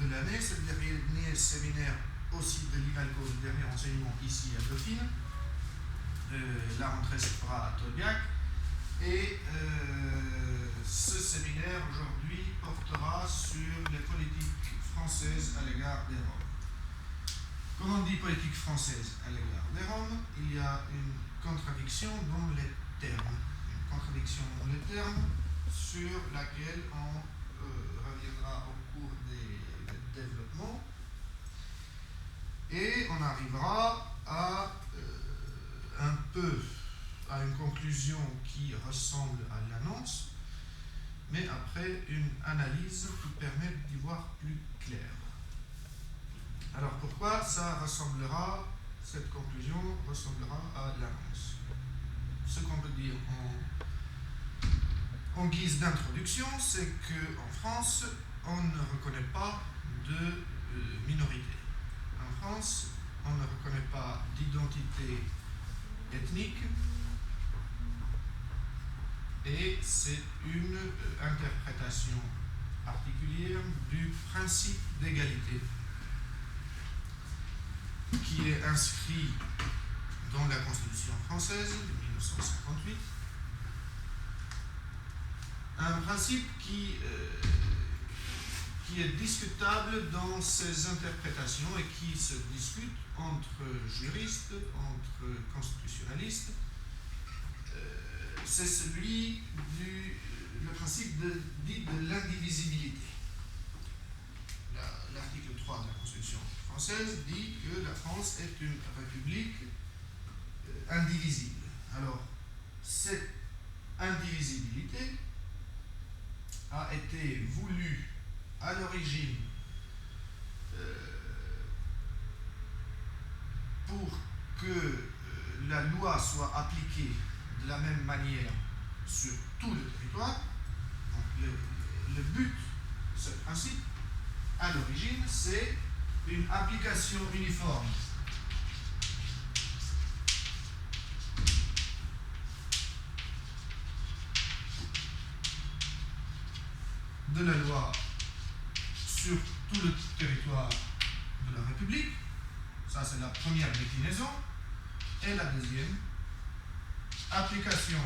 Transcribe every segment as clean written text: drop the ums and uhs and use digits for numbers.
de l'année. C'est le dernier séminaire aussi de l'INALCO, le dernier enseignement ici à Dauphine. La rentrée se fera à Tolbiac. Et ce séminaire aujourd'hui portera sur les politiques françaises à l'égard des Roms. Quand on dit politique française à l'égard des Roms, il y a une contradiction dans les termes. Une contradiction dans les termes sur laquelle on reviendra au cours des développements. Et on arrivera à un peu à une conclusion qui ressemble à l'annonce, mais après une analyse qui permet d'y voir plus clair. Alors pourquoi cette conclusion ressemblera à l'annonce? Ce qu'on peut dire en guise d'introduction, c'est qu'en France, on ne reconnaît pas de minorité. En France, on ne reconnaît pas d'identité ethnique, et c'est une interprétation particulière du principe d'égalité qui est inscrit dans la Constitution française de 1958. Un principe qui est discutable dans ses interprétations et qui se discute entre juristes, entre constitutionnalistes. C'est celui le principe dit de l'indivisibilité. L'article 3 de la Constitution française dit que la France est une république indivisible. Alors, cette indivisibilité a été voulue à l'origine pour que la loi soit appliquée de la même manière sur tout le territoire. Donc le but de ce principe, à l'origine, c'est une application uniforme de la loi sur tout le territoire de la République. Ça, c'est la première déclinaison. Et la deuxième, application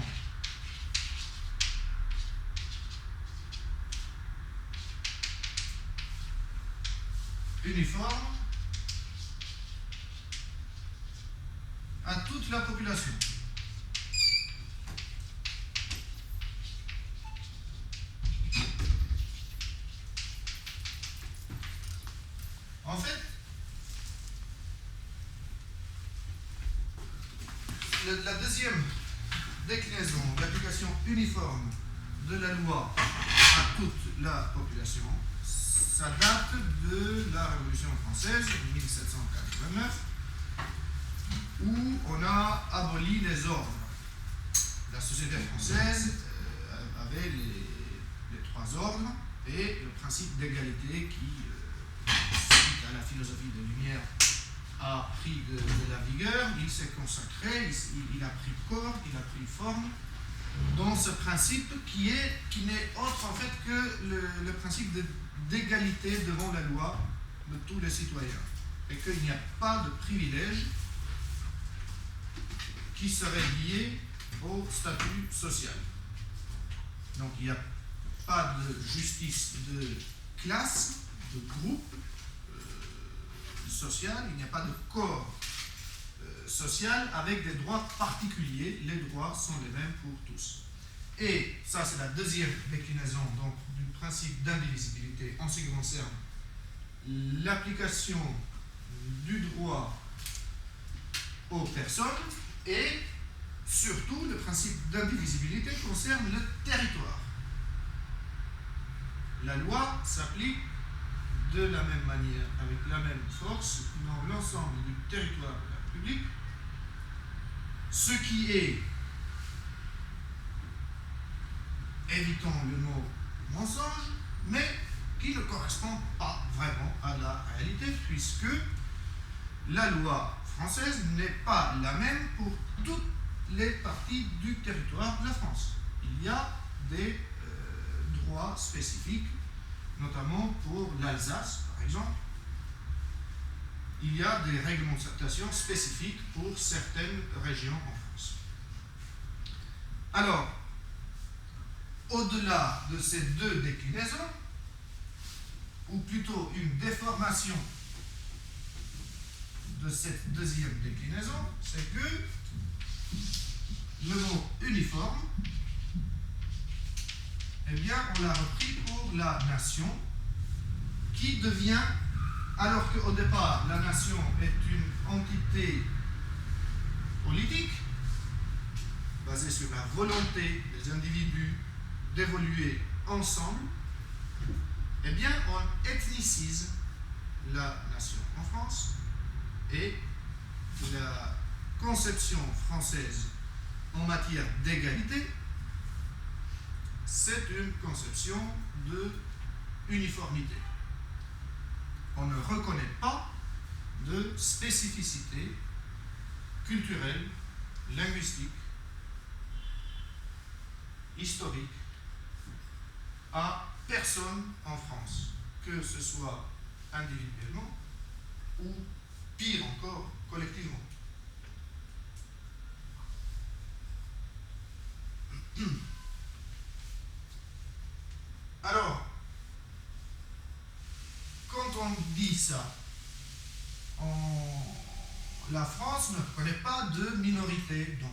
uniforme à toute la population. En fait, la deuxième déclinaison, l'application uniforme de la loi à toute la population, ça date de la Révolution française de 1789, où on a aboli les ordres. La société française avait les trois ordres et le principe d'égalité qui, suite à la philosophie de Lumière, a pris de la vigueur. Il s'est consacré, il a pris corps, il a pris forme dans ce principe qui n'est autre en fait que le principe d'égalité devant la loi de tous les citoyens, et qu'il n'y a pas de privilège qui serait lié au statut social. Donc il n'y a pas de justice de classe, de groupe social, il n'y a pas de corps social avec des droits particuliers. Les droits sont les mêmes pour tous. Et ça, c'est la deuxième déclinaison donc, du principe d'indivisibilité en ce qui concerne l'application du droit aux personnes, et surtout le principe d'indivisibilité concerne le territoire. La loi s'applique de la même manière, avec la même force, dans l'ensemble du territoire de la République, ce qui est, évitons le mot mensonge, mais qui ne correspond pas vraiment à la réalité, puisque la loi française n'est pas la même pour toutes les parties du territoire de la France. Il y a des droits spécifiques, notamment pour l'Alsace, par exemple. exemple, il y a des réglementations spécifiques pour certaines régions en France. Alors, au-delà de ces deux déclinaisons, ou plutôt une déformation de cette deuxième déclinaison, c'est que le mot uniforme, eh bien, on l'a repris pour la nation, qui devient, alors qu'au départ, la nation est une entité politique, basée sur la volonté des individus d'évoluer ensemble, eh bien, on ethnicise la nation en France et la conception française en matière d'égalité, c'est une conception de uniformité. On ne reconnaît pas de spécificité culturelle, linguistique, historique à personne en France, que ce soit individuellement ou, pire encore, collectivement. Alors, quand on dit ça, la France ne reconnaît pas de minorité, donc.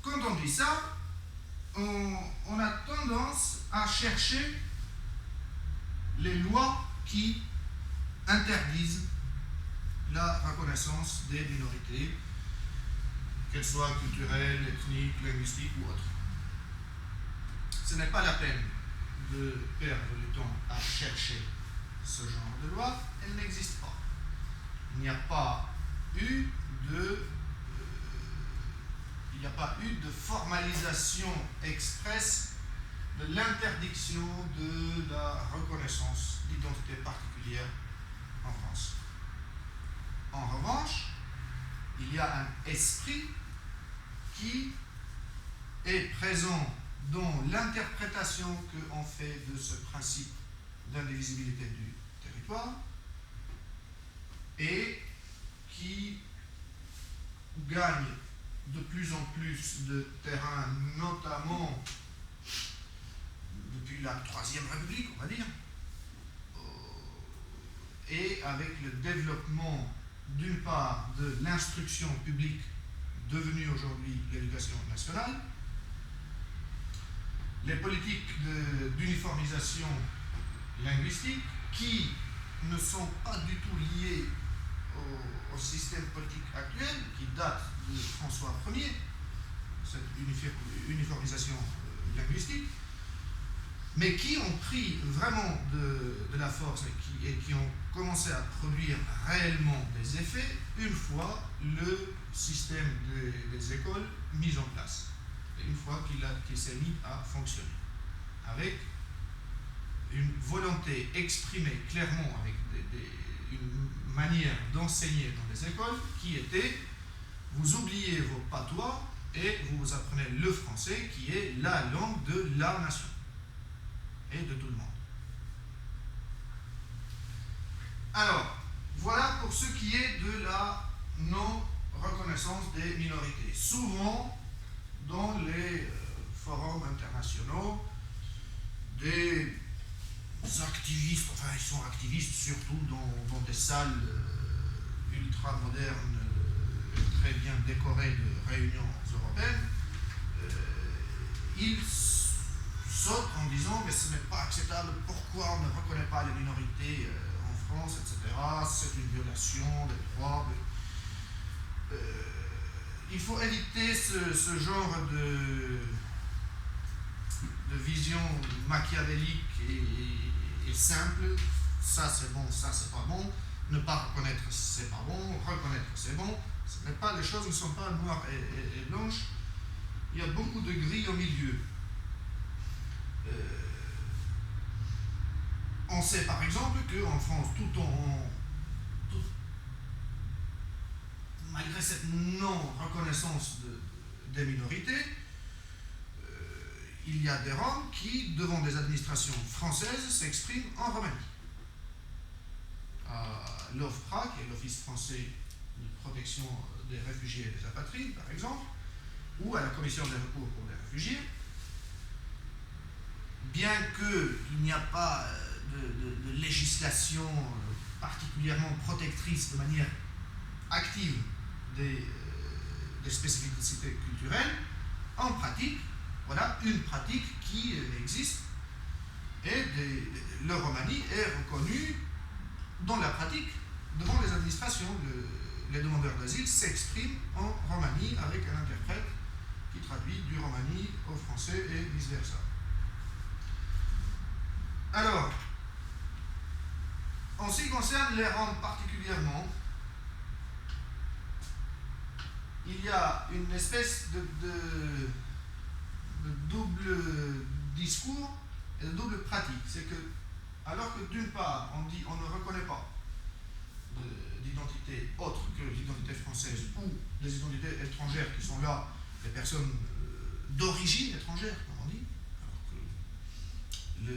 Quand on dit ça, on a tendance à chercher les lois qui interdisent la reconnaissance des minorités, qu'elles soient culturelles, ethniques, linguistiques ou autres. Ce n'est pas la peine de perdre le temps à chercher ce genre de loi, elle n'existe pas. Il n'y a pas eu de formalisation expresse de l'interdiction de la reconnaissance d'identité particulière en France. En revanche, il y a un esprit qui est présent dans l'interprétation qu'on fait de ce principe d'indivisibilité du territoire et qui gagne de plus en plus de terrain, notamment depuis la Troisième République, on va dire, et avec le développement d'une part de l'instruction publique devenue aujourd'hui l'éducation nationale, les politiques d'uniformisation linguistique qui ne sont pas du tout liées au système politique actuel, qui date de François Ier, cette uniformisation linguistique, mais qui ont pris vraiment de la force et qui ont commencé à produire réellement des effets une fois le système des écoles mis en place, et une fois qu'il s'est mis à fonctionner, avec une volonté exprimée clairement, avec une manière d'enseigner dans les écoles qui était: vous oubliez vos patois et vous apprenez le français qui est la langue de la nation et de tout le monde. Alors, voilà pour ce qui est de la non-reconnaissance des minorités. Souvent, dans les forums internationaux, des activistes, enfin ils sont activistes surtout dans des salles ultra modernes, très bien décorées de réunions européennes, ils sautent en disant mais ce n'est pas acceptable, pourquoi on ne reconnaît pas les minorités en France, etc. C'est une violation des droits. Il faut éviter ce genre de vision machiavélique et simple. Ça c'est bon, ça c'est pas bon. Ne pas reconnaître c'est pas bon, reconnaître c'est bon. Les choses ne sont pas noires et blanches. Il y a beaucoup de gris au milieu. On sait par exemple qu'en France, malgré cette non-reconnaissance des minorités, il y a des Roms qui, devant des administrations françaises, s'expriment en Roumanie. à l'OFPRA, qui est l'Office français de protection des réfugiés et des apatrides, par exemple, ou à la Commission des recours pour les réfugiés. Bien qu'il n'y a pas de législation particulièrement protectrice de manière active des spécificités culturelles, en pratique, voilà une pratique qui existe et le romani est reconnu dans la pratique devant les administrations. Les demandeurs d'asile s'expriment en romani avec un interprète qui traduit du romani au français et vice-versa. Alors, en ce qui concerne les Roms particulièrement, il y a une espèce de double discours et de double pratique. C'est que, alors que d'une part, on dit on ne reconnaît pas d'identité autre que l'identité française ou les identités étrangères qui sont là, les personnes d'origine étrangère, comme on dit, alors que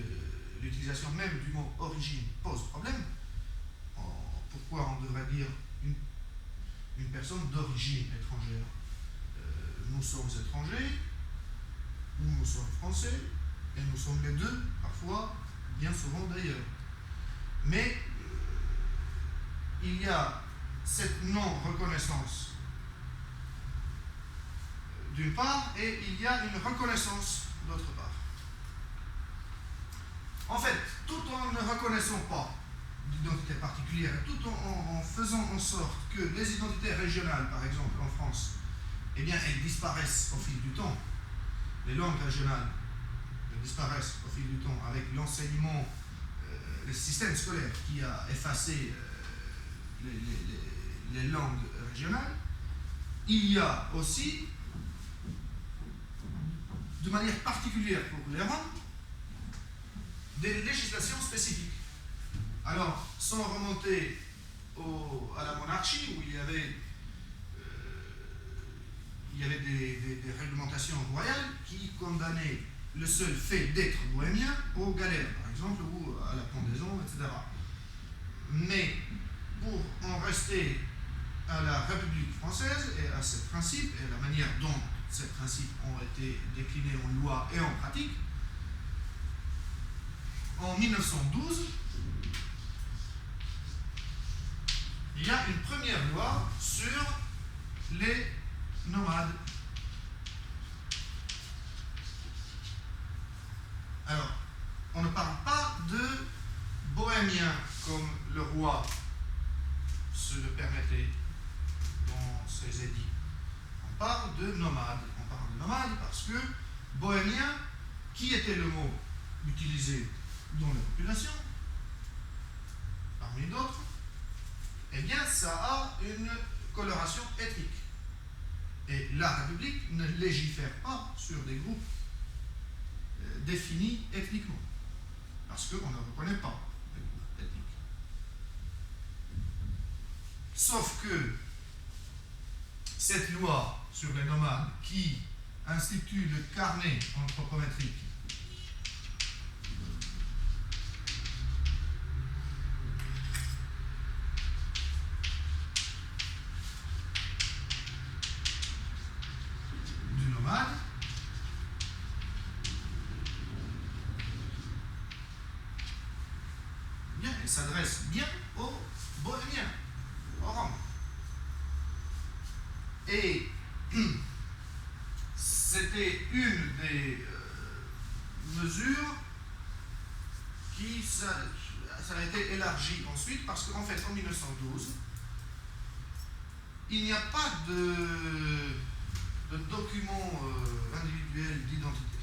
l'utilisation même du mot origine pose problème. Pourquoi on devrait dire une personne d'origine étrangère? Nous sommes étrangers, ou nous sommes français, et nous sommes les deux, parfois, bien souvent d'ailleurs. Mais il y a cette non-reconnaissance d'une part, et il y a une reconnaissance d'autre part. En fait, tout en ne reconnaissant pas d'identité particulière, tout en faisant en sorte que les identités régionales, par exemple en France, eh bien, elles disparaissent au fil du temps. Les langues régionales disparaissent au fil du temps avec l'enseignement, le système scolaire qui a effacé les langues régionales. Il y a aussi, de manière particulière pour les Roms, des législations spécifiques. Alors, sans remonter à la monarchie, où il y avait des réglementations royales qui condamnaient le seul fait d'être bohémien aux galères, par exemple, ou à la pendaison, etc. Mais pour en rester à la République française et à ces principes, et à la manière dont ces principes ont été déclinés en loi et en pratique, en 1912, il y a une première loi sur les nomades. Alors, on ne parle pas de bohémiens comme le roi se le permettait dans ses édits. On parle de nomades. On parle de nomades parce que bohémien, qui était le mot utilisé dans la population, parmi d'autres, eh bien, ça a une coloration ethnique. Et la République ne légifère pas sur des groupes définis ethniquement, parce qu'on ne reconnaît pas les groupes ethniques. Sauf que cette loi sur les nomades qui institue le carnet anthropométrique du nomade, bien, elle s'adresse bien aux bohémiens, aux Roms. Et c'était une des mesures qui ça a été élargi ensuite parce qu'en fait en 1912 il n'y a pas de document individuel d'identité.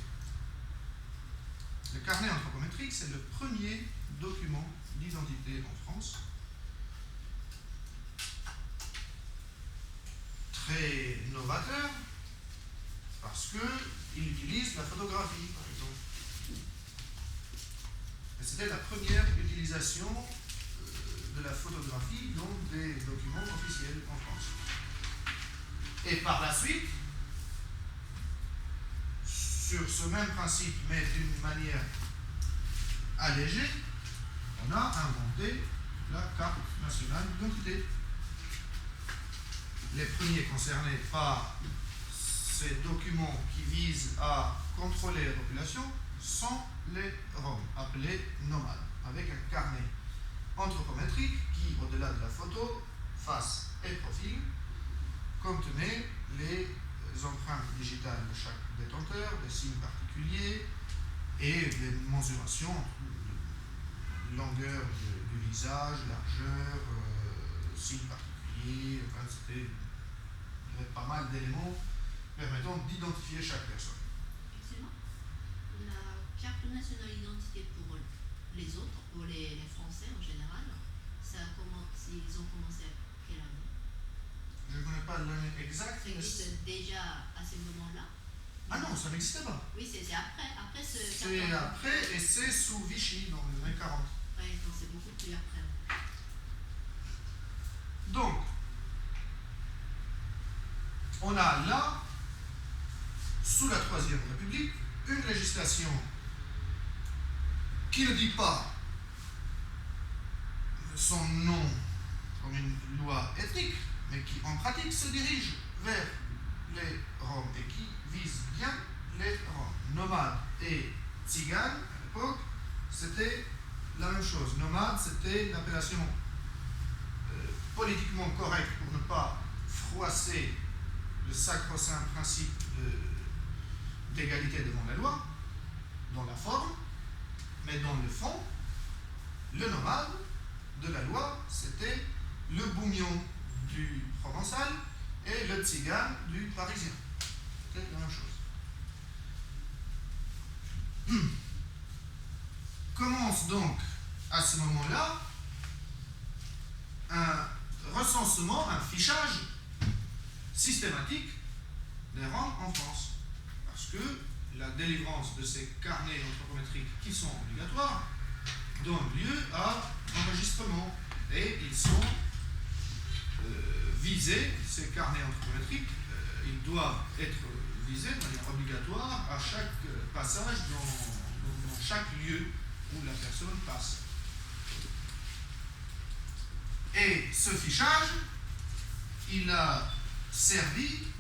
Le carnet anthropométrique, c'est le premier document d'identité en France. Très novateur, parce qu'il utilise la photographie, par exemple. Et c'était la première utilisation de la photographie dans des documents officiels en France. Et par la suite, sur ce même principe, mais d'une manière allégée, on a inventé la carte nationale d'identité. Les premiers concernés par ces documents qui visent à contrôler la population sont les Roms, appelés nomades, avec un carnet anthropométrique qui, au-delà de la photo, face et profil, contenait les empreintes digitales de chaque détenteur, des signes particuliers et des mesurations, longueur du visage, largeur, signes particuliers, enfin, il y avait pas mal d'éléments permettant d'identifier chaque personne. Excellent. La carte nationale d'identité pour les autres, pour les Français en général, ils ont commencé à quelle année? Je ne connais pas l'année exacte. Ça existe déjà à ce moment-là? Ah non, ça n'existait pas. Oui, c'est après. C'est après et c'est sous Vichy dans les années 40. Oui, donc c'est beaucoup plus après. Donc, on a là, sous la Troisième République, une législation qui ne dit pas son nom comme une loi ethnique, mais qui en pratique se dirige vers les Roms et qui vise bien les Roms. Nomades et tziganes, à l'époque, c'était la même chose. Nomade, c'était l'appellation politiquement correcte pour ne pas froisser le sacro-saint principe d'égalité devant la loi, dans la forme, mais dans le fond, le nomade de la loi, c'était le bougnon du provençal et le tzigane du parisien. C'était la même chose. Commence donc à ce moment-là un recensement, un fichage systématique des Roms en France. Parce que la délivrance de ces carnets anthropométriques qui sont obligatoires donne lieu à enregistrement. Et ils sont visés, ces carnets anthropométriques, ils doivent être visés de manière obligatoire à chaque passage dans chaque lieu où la personne passe. Et ce fichage, il a servi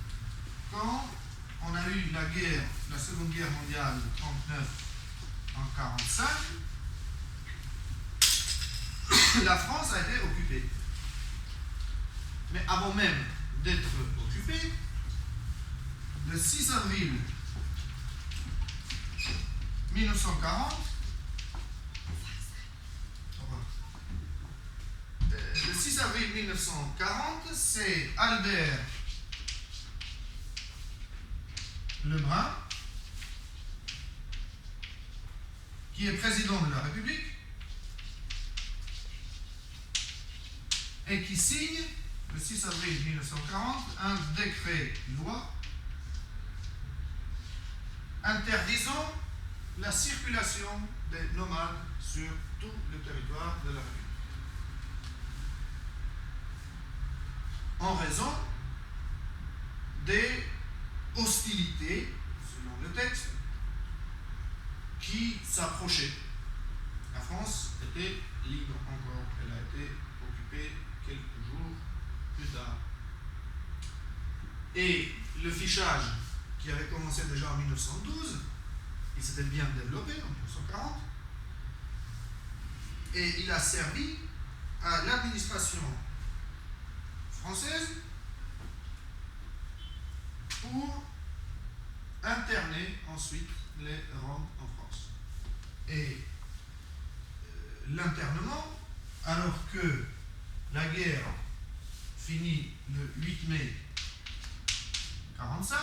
quand on a eu la Seconde Guerre mondiale de 1939 en 1945. La France a été occupée. Mais avant même d'être occupée, le 6 avril 1940, le 6 avril 1940, c'est Albert Lebrun, qui est président de la République, et qui signe, le 6 avril 1940, un décret-loi interdisant la circulation des nomades sur tout le territoire de la République. En raison des hostilités, selon le texte, qui s'approchaient. La France était libre encore, elle a été occupée quelques jours plus tard. Et le fichage qui avait commencé déjà en 1912, il s'était bien développé en 1940, et il a servi à l'administration française pour interner ensuite les Roms en France. Et l'internement, alors que la guerre finit le 8 mai 1945,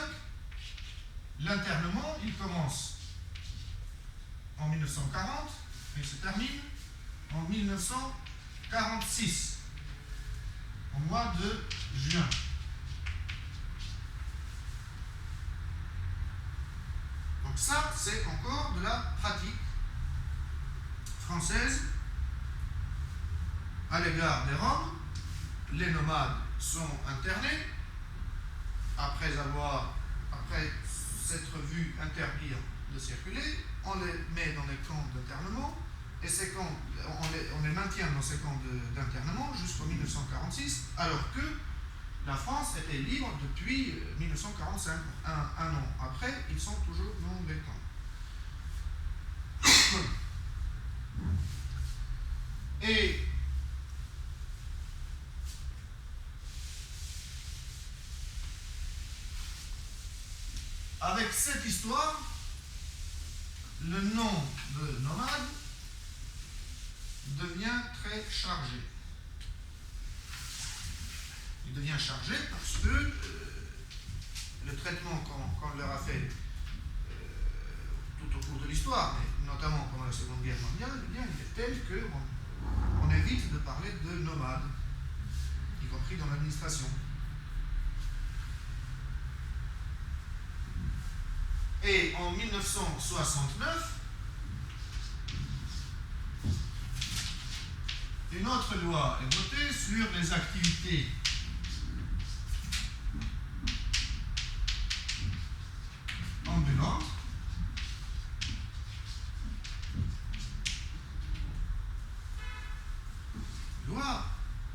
l'internement, il commence en 1940 et se termine en 1946, au mois de juin. Donc ça, c'est encore de la pratique française à l'égard des Roms. Les nomades sont internés après s'être vus interdire de circuler. On les met dans les camps d'internement et ces camps, on les maintient dans ces camps d'internement jusqu'en 1946, alors que la France était libre depuis 1945. Un an après, ils sont toujours dans les camps. Et avec cette histoire, le nom de nomade devient très chargé. Il devient chargé parce que le traitement qu'on leur a fait tout au cours de l'histoire, mais notamment pendant la Seconde Guerre mondiale, eh bien, il est tel qu'on évite de parler de nomades, y compris dans l'administration. Et en 1969, une autre loi est votée sur les activités ambulantes. Loi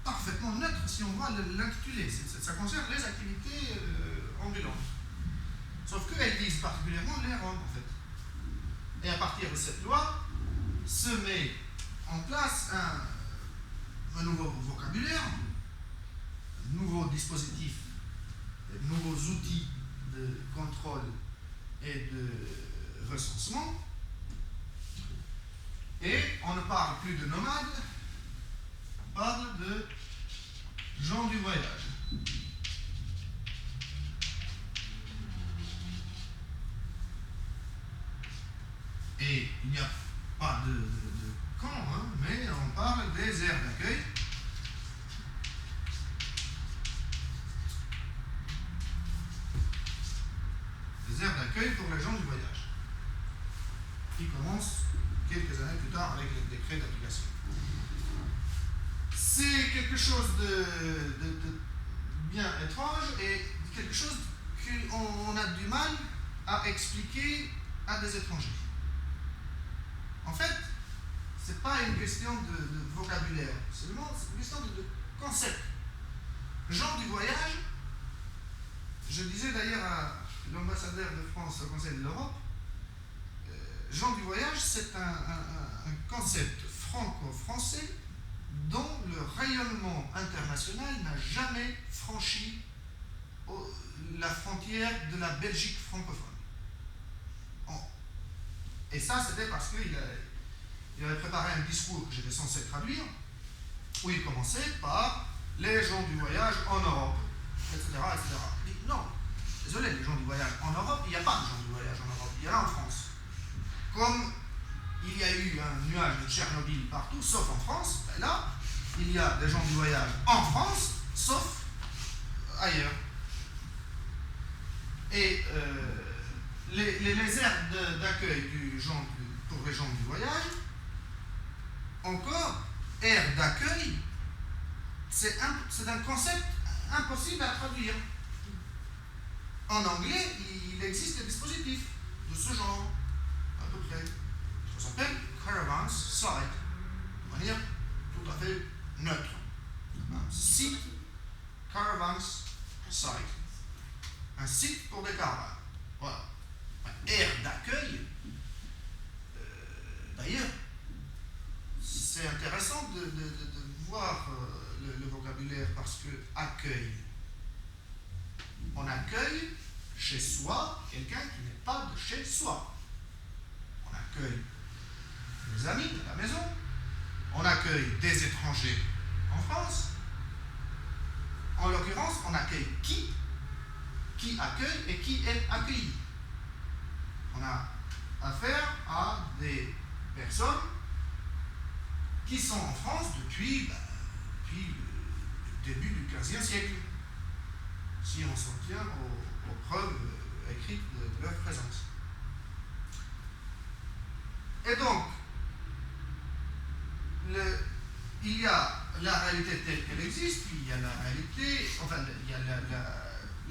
parfaitement neutre si on voit l'intitulé. Ça concerne les activités ambulantes. Sauf qu'elles visent particulièrement les Roms, en fait. Et à partir de cette loi, se met en place un nouveau vocabulaire, un nouveau dispositif, de nouveaux outils de contrôle et de recensement. Et on ne parle plus de nomades, on parle de gens du voyage. Et il n'y a pas de camp, hein, mais on parle des aires d'accueil. Des aires d'accueil pour les gens du voyage, qui commencent quelques années plus tard avec le décret d'application. C'est quelque chose de bien étrange et quelque chose qu'on a du mal à expliquer à des étrangers. En fait, ce n'est pas une question de vocabulaire, c'est une question de concept. Gens du voyage, je disais d'ailleurs à l'ambassadeur de France au Conseil de l'Europe, gens du voyage, c'est un concept franco-français dont le rayonnement international n'a jamais franchi la frontière de la Belgique francophone. Et ça, c'était parce qu'il avait préparé un discours que j'étais censé traduire, où il commençait par les gens du voyage en Europe, etc. etc. Il dit, non, désolé, les gens du voyage en Europe, il n'y a pas de gens du voyage en Europe, il y en a en France. Comme il y a eu un nuage de Tchernobyl partout, sauf en France, ben là, il y a des gens du voyage en France, sauf ailleurs. Et les aires d'accueil pour les gens du voyage, encore, aires d'accueil, c'est un concept impossible à traduire. En anglais, il existe des dispositifs de ce genre, à peu près. Ça s'appelle Caravans Site, de manière tout à fait neutre. Un site, Caravans Site. Un site pour des caravanes. Voilà. Aire d'accueil, d'ailleurs, c'est intéressant de voir le vocabulaire parce que accueil. On accueille chez soi quelqu'un qui n'est pas de chez soi. On accueille des amis à la maison. On accueille des étrangers en France. En l'occurrence, on accueille qui accueille et qui est accueilli. On a affaire à des personnes qui sont en France depuis le début du XVe siècle, si on s'en tient aux preuves écrites de leur présence. Et donc, il y a la réalité telle qu'elle existe, puis il y a la réalité, enfin, il y a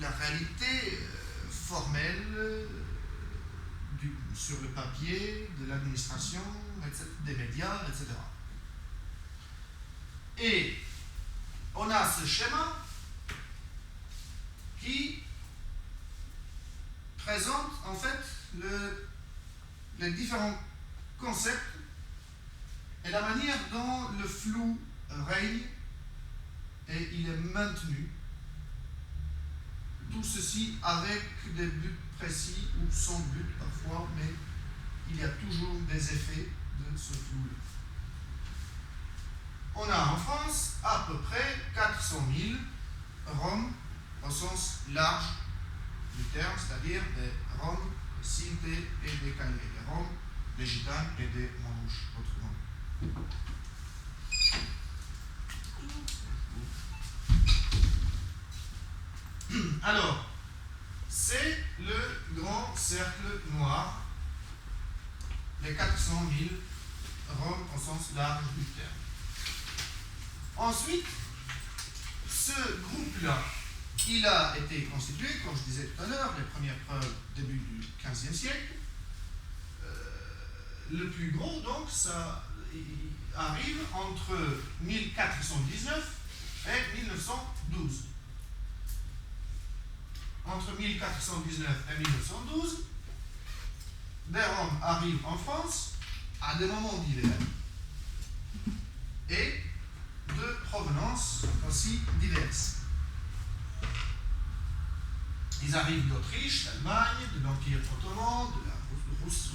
la réalité formelle sur le papier, de l'administration, des médias, etc. Et on a ce schéma qui présente en fait les différents concepts et la manière dont le flou règne et il est maintenu. Tout ceci avec des buts précis ou sans but parfois, mais il y a toujours des effets de ce flou-là. On a en France à peu près 400 000 Roms au sens large du terme, c'est-à-dire des Roms, des Sinti et des Kalé, des Roms, des Gitanes et des Manouches, autrement. Alors, c'est le grand cercle noir, les 400 000 Roms au sens large du terme. Ensuite, ce groupe-là, il a été constitué, comme je disais tout à l'heure, les premières preuves début du XVe siècle. Le plus gros, donc, ça arrive entre 1419 et 1912. Entre 1419 et 1912, des Roms arrivent en France à des moments divers et de provenance aussi diverses. Ils arrivent d'Autriche, d'Allemagne, de l'Empire ottoman, de la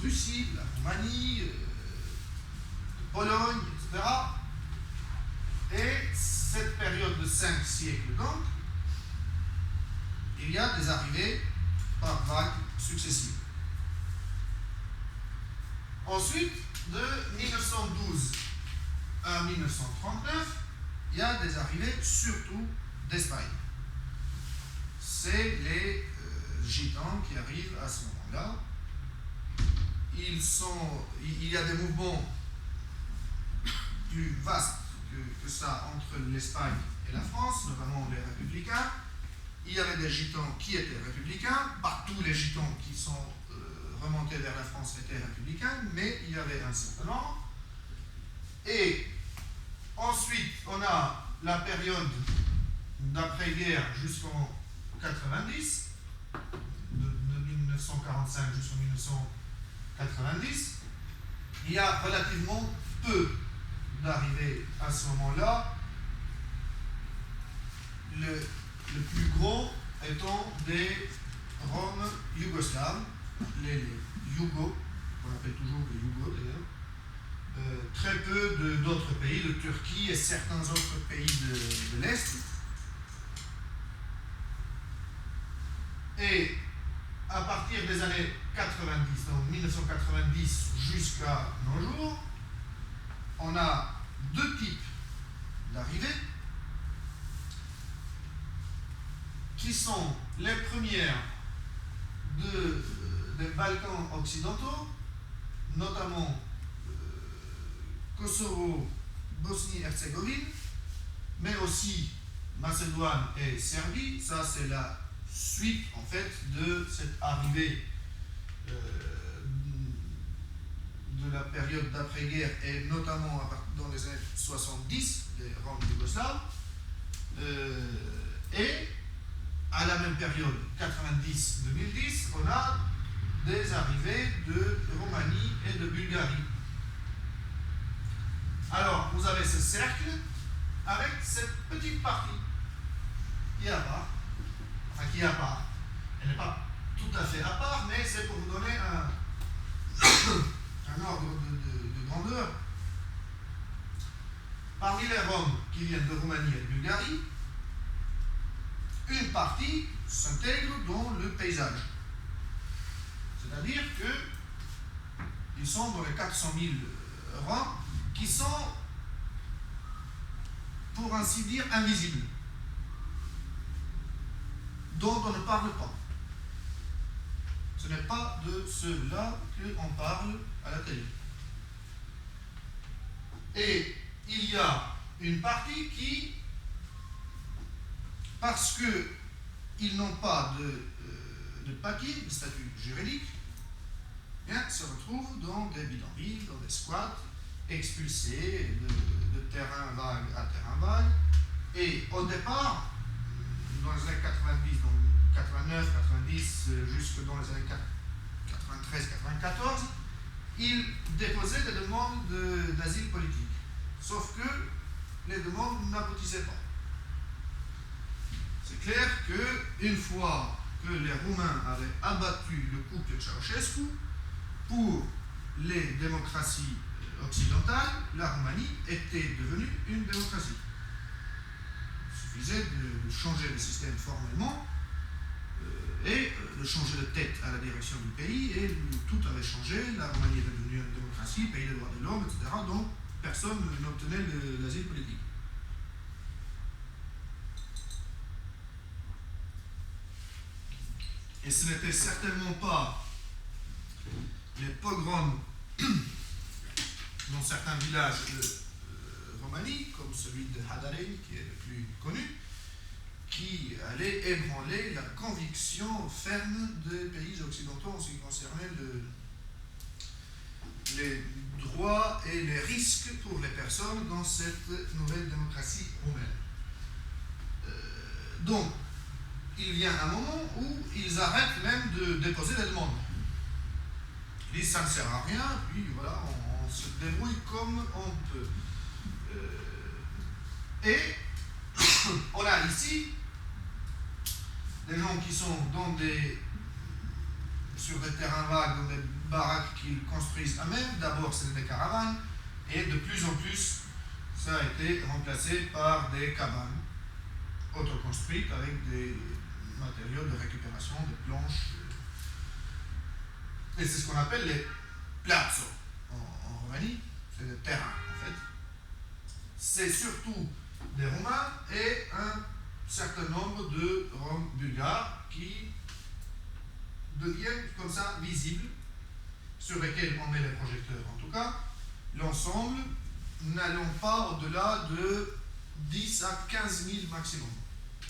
Russie, de la Roumanie, de Pologne, etc. Et cette période de 5 siècles donc, il y a des arrivées par vagues successives. Ensuite, de 1912 à 1939, il y a des arrivées surtout d'Espagne. C'est les Gitans qui arrivent à ce moment-là. Il y a des mouvements plus vastes que ça entre l'Espagne et la France, notamment les républicains. Il y avait des Gitans qui étaient républicains, pas tous les Gitans qui sont remontés vers la France étaient républicains, mais il y avait un certain nombre. Et ensuite, on a la période d'après-guerre jusqu'en 90, de 1945 jusqu'en 1990. Il y a relativement peu d'arrivées à ce moment-là. Le plus gros étant des Roms yougoslaves, les Yougos, qu'on appelle toujours les Yougos d'ailleurs, très peu d'autres pays, de Turquie et certains autres pays de l'Est. Et à partir des années 90, donc 1990 jusqu'à nos jours, on a deux types d'arrivées qui sont les premières des Balkans occidentaux, notamment Kosovo, Bosnie-Herzégovine, mais aussi Macédoine et Serbie. Ça, c'est la suite, en fait, de cette arrivée de la période d'après-guerre et notamment dans les années 70 des Roms yougoslaves. Et à la même période, 90-2010, on a des arrivées de Roumanie et de Bulgarie. Alors, vous avez ce cercle avec cette petite partie qui est à part. Enfin, qui est à part. Elle n'est pas tout à fait à part, mais c'est pour vous donner un ordre de grandeur. Parmi les Roms qui viennent de Roumanie et de Bulgarie, une partie s'intègre dans le paysage. C'est-à-dire qu'ils sont dans les 400 000 Roms qui sont, pour ainsi dire, invisibles, dont on ne parle pas. Ce n'est pas de ceux-là qu'on parle à la télé. Et il y a une partie qui, parce qu'ils n'ont pas de papier, de statut juridique, bien, se retrouvent dans des bidonvilles, dans des squats, expulsés de terrain vague à terrain vague. Et au départ, dans les années 90, donc 89, 90, jusque dans les années 93, 94, ils déposaient des demandes d'asile politique. Sauf que les demandes n'aboutissaient pas. C'est clair qu'une fois que les Roumains avaient abattu le couple Ceausescu, pour les démocraties occidentales, la Roumanie était devenue une démocratie. Il suffisait de changer le système formellement et de changer de tête à la direction du pays, et tout avait changé. La Roumanie était devenue une démocratie, pays des droits de l'homme, etc. Donc personne n'obtenait l'asile politique. Et ce n'était certainement pas les pogroms dans certains villages de Roumanie, comme celui de Hadarin, qui est le plus connu, qui allaient ébranler la conviction ferme des pays occidentaux en ce qui concernait les droits et les risques pour les personnes dans cette nouvelle démocratie roumaine. Donc, il vient un moment où ils arrêtent même de déposer des demandes. Ils disent ça ne sert à rien, puis voilà, on se débrouille comme on peut. Et on a ici des gens qui sont sur des terrains vagues, dans des baraques qu'ils construisent eux-mêmes. D'abord, c'était des caravanes, et de plus en plus, ça a été remplacé par des cabanes autoconstruites avec des matériaux de récupération, des planches. Et c'est ce qu'on appelle les plazzo en Roumanie, c'est des terrains en fait. C'est surtout des Roumains et un certain nombre de Roms bulgares qui deviennent comme ça visibles, sur lesquels on met les projecteurs. En tout cas, l'ensemble n'allons pas au-delà de 10 à 15 000 maximum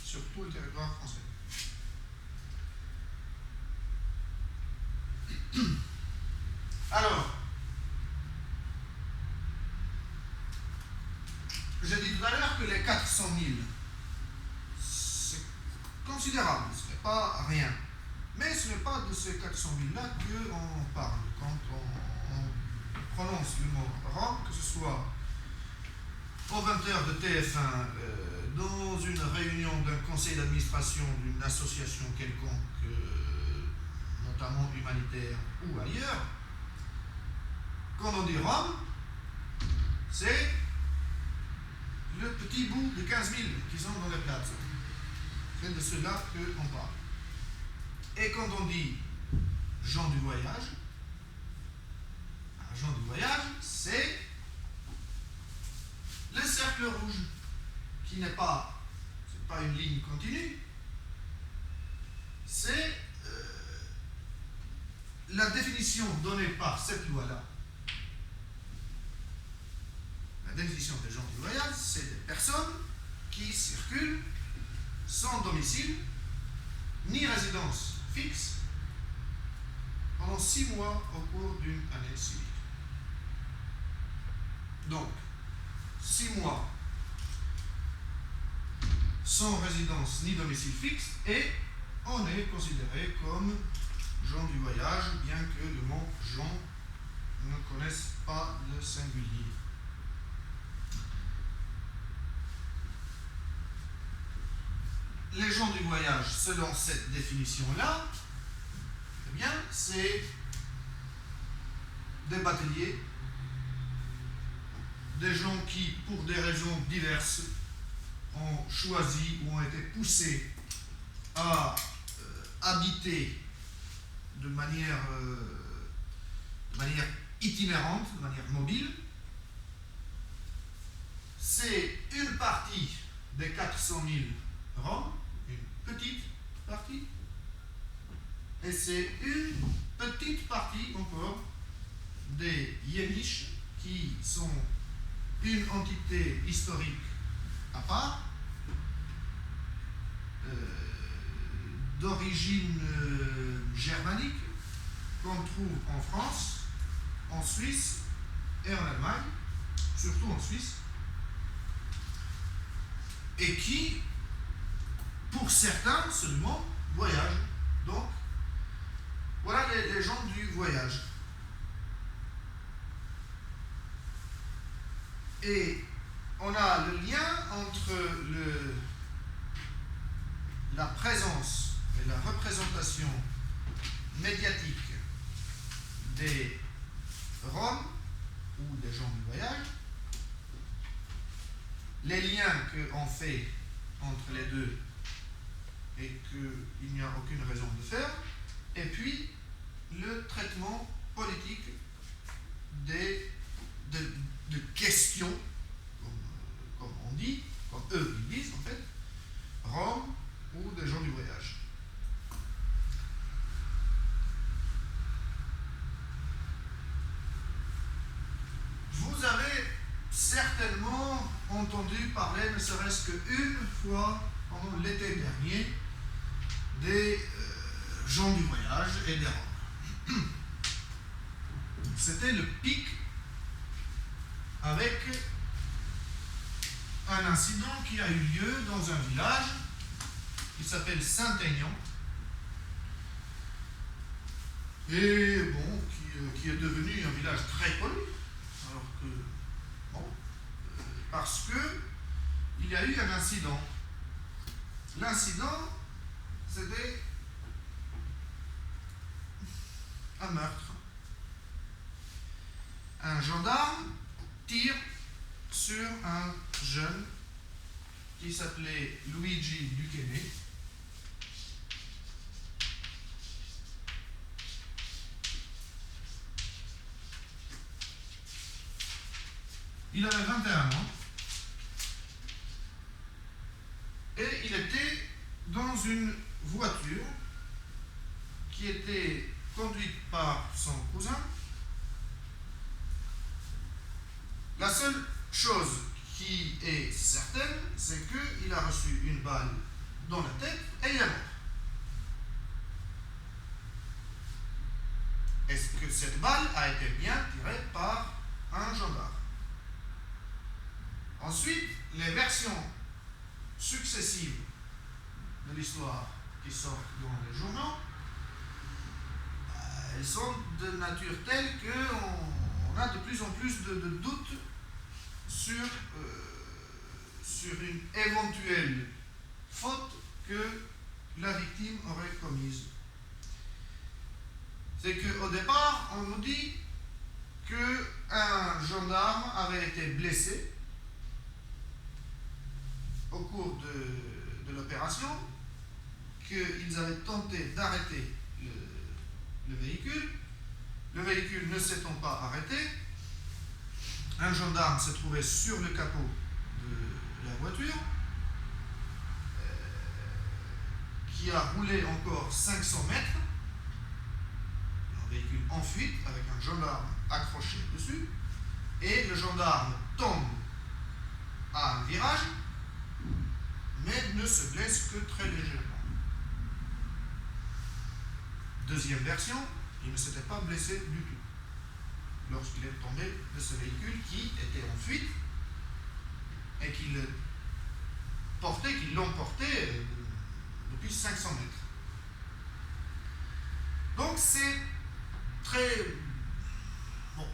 sur tout le territoire français. Alors, j'ai dit tout à l'heure que les 400 000, c'est considérable, ce n'est pas rien. Mais ce n'est pas de ces 400 000-là qu'on parle quand on prononce le mot Rome, que ce soit aux 20h de TF1, dans une réunion d'un conseil d'administration d'une association quelconque, notamment humanitaire ou ailleurs. Quand on dit Rome, c'est le petit bout de 15 000 qui sont dans les places. C'est de cela qu'on parle. Et quand on dit gens du voyage, gens du voyage, c'est le cercle rouge, qui n'est pas, c'est pas une ligne continue, c'est la définition donnée par cette loi-là. La définition des gens du voyage, c'est des personnes qui circulent sans domicile ni résidence fixe pendant 6 mois au cours d'une année civique. Donc, 6 mois sans résidence ni domicile fixe, et on est considéré comme gens du voyage, bien que le mot gens ne connaisse pas le singulier. Les gens du voyage, selon cette définition-là, eh bien, c'est des bateliers, des gens qui, pour des raisons diverses, ont choisi ou ont été poussés à habiter de manière itinérante, de manière mobile. C'est une partie des 400 000 Roms, une petite partie, et c'est une petite partie encore des Yémiches qui sont une entité historique à part, d'origine germanique, qu'on trouve en France, en Suisse et en Allemagne, surtout en Suisse, et qui, pour certains seulement, voyagent. Donc, voilà les gens du voyage. Et on a le lien entre la présence et la représentation médiatique des Roms ou des gens du voyage, les liens qu'on fait entre les deux et qu'il n'y a aucune raison de faire, et puis le traitement politique de questions, comme on dit, comme eux ils disent en fait, Roms ou des gens du voyage. Vous avez certainement entendu parler, ne serait-ce qu'une fois pendant l'été dernier, des gens du voyage et des Roms. C'était le pic avec un incident qui a eu lieu dans un village qui s'appelle Saint-Aignan et bon, qui est devenu un village très connu, alors que bon, parce que il y a eu un incident. L'incident, c'était un meurtre. Un gendarme tire sur un jeune qui s'appelait Luigi Duquesne. Il avait 21 ans et il était dans une voiture qui était conduite par son cousin. La seule chose qui est certaine, c'est qu'il a reçu une balle dans la tête et il est mort. Est-ce que cette balle a été bien tirée par un gendarme? Ensuite, les versions successives de l'histoire qui sortent dans les journaux, elles sont de nature telle qu'on a de plus en plus de doutes sur une éventuelle faute que la victime aurait commise. C'est qu'au départ, on nous dit qu'un gendarme avait été blessé au cours de l'opération, qu'ils avaient tenté d'arrêter le véhicule ne s'étant pas arrêté, un gendarme se trouvait sur le capot de la voiture, qui a roulé encore 500 mètres, un véhicule en fuite avec un gendarme accroché dessus, et le gendarme tombe à un virage, mais ne se blesse que très légèrement. Deuxième version, il ne s'était pas blessé du tout lorsqu'il est tombé de ce véhicule qui était en fuite et qui l'emportait depuis 500 mètres. Donc c'est très... Bon,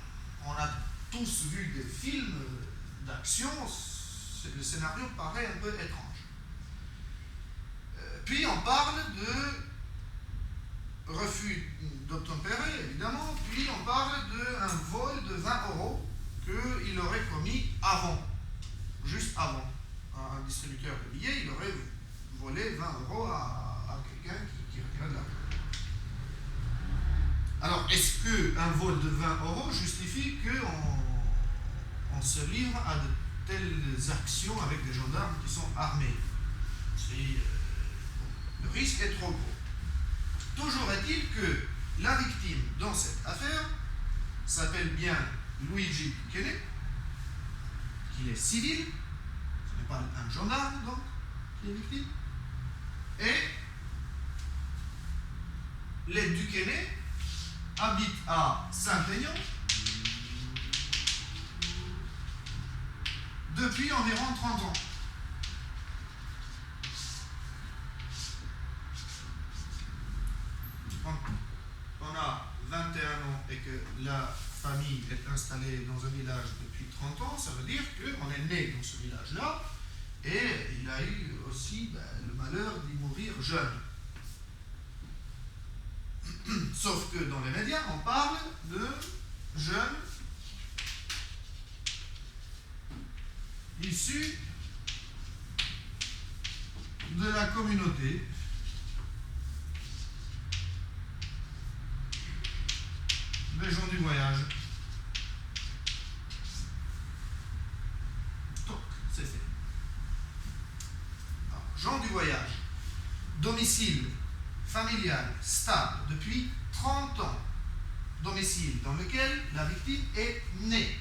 on a tous vu des films d'action, le scénario paraît un peu étrange. Puis on parle de refus d'obtempérer, évidemment, puis on parle d'un vol de 20 € qu'il aurait commis juste avant. Un distributeur de billets, il aurait volé 20 € à quelqu'un qui retirait de l'argent. Alors, est-ce qu'un vol de 20 € justifie qu'on se livre à de telles actions avec des gendarmes qui sont armés? Le risque est trop gros. Toujours est-il que la victime dans cette affaire s'appelle bien Luigi Duquesne, qu'il est civil, ce n'est pas un gendarme donc qui est victime, et les Duquesne habite à Saint-Aignan depuis environ 30 ans. On a 21 ans et que la famille est installée dans un village depuis 30 ans, ça veut dire qu'on est né dans ce village-là et il a eu aussi le malheur d'y mourir jeune. Sauf que dans les médias, on parle de jeunes issus de la communauté des gens du voyage. Donc, c'est fait. Alors, gens du voyage, domicile familial stable depuis 30 ans, domicile dans lequel la victime est née.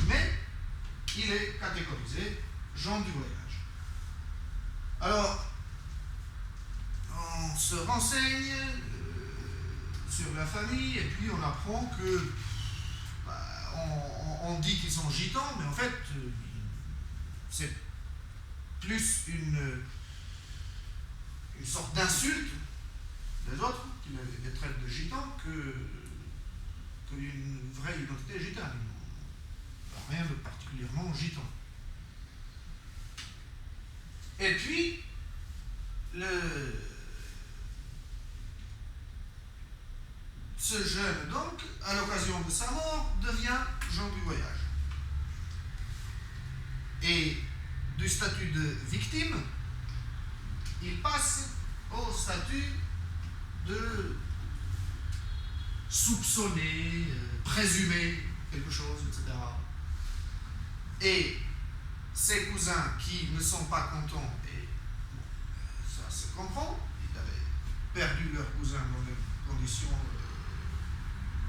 Mais il est catégorisé gens du voyage. Alors, on se renseigne sur la famille et puis on apprend que on dit qu'ils sont gitans, mais en fait c'est plus une sorte d'insulte des autres qui les traitent de gitans qu'une vraie identité gitane. Rien de particulièrement gitan. Et puis ce jeune, donc, à l'occasion de sa mort, devient gens du voyage. Et du statut de victime, il passe au statut de soupçonné, présumé, quelque chose, etc. Et ses cousins qui ne sont pas contents, et bon, ça se comprend, ils avaient perdu leur cousin dans des conditions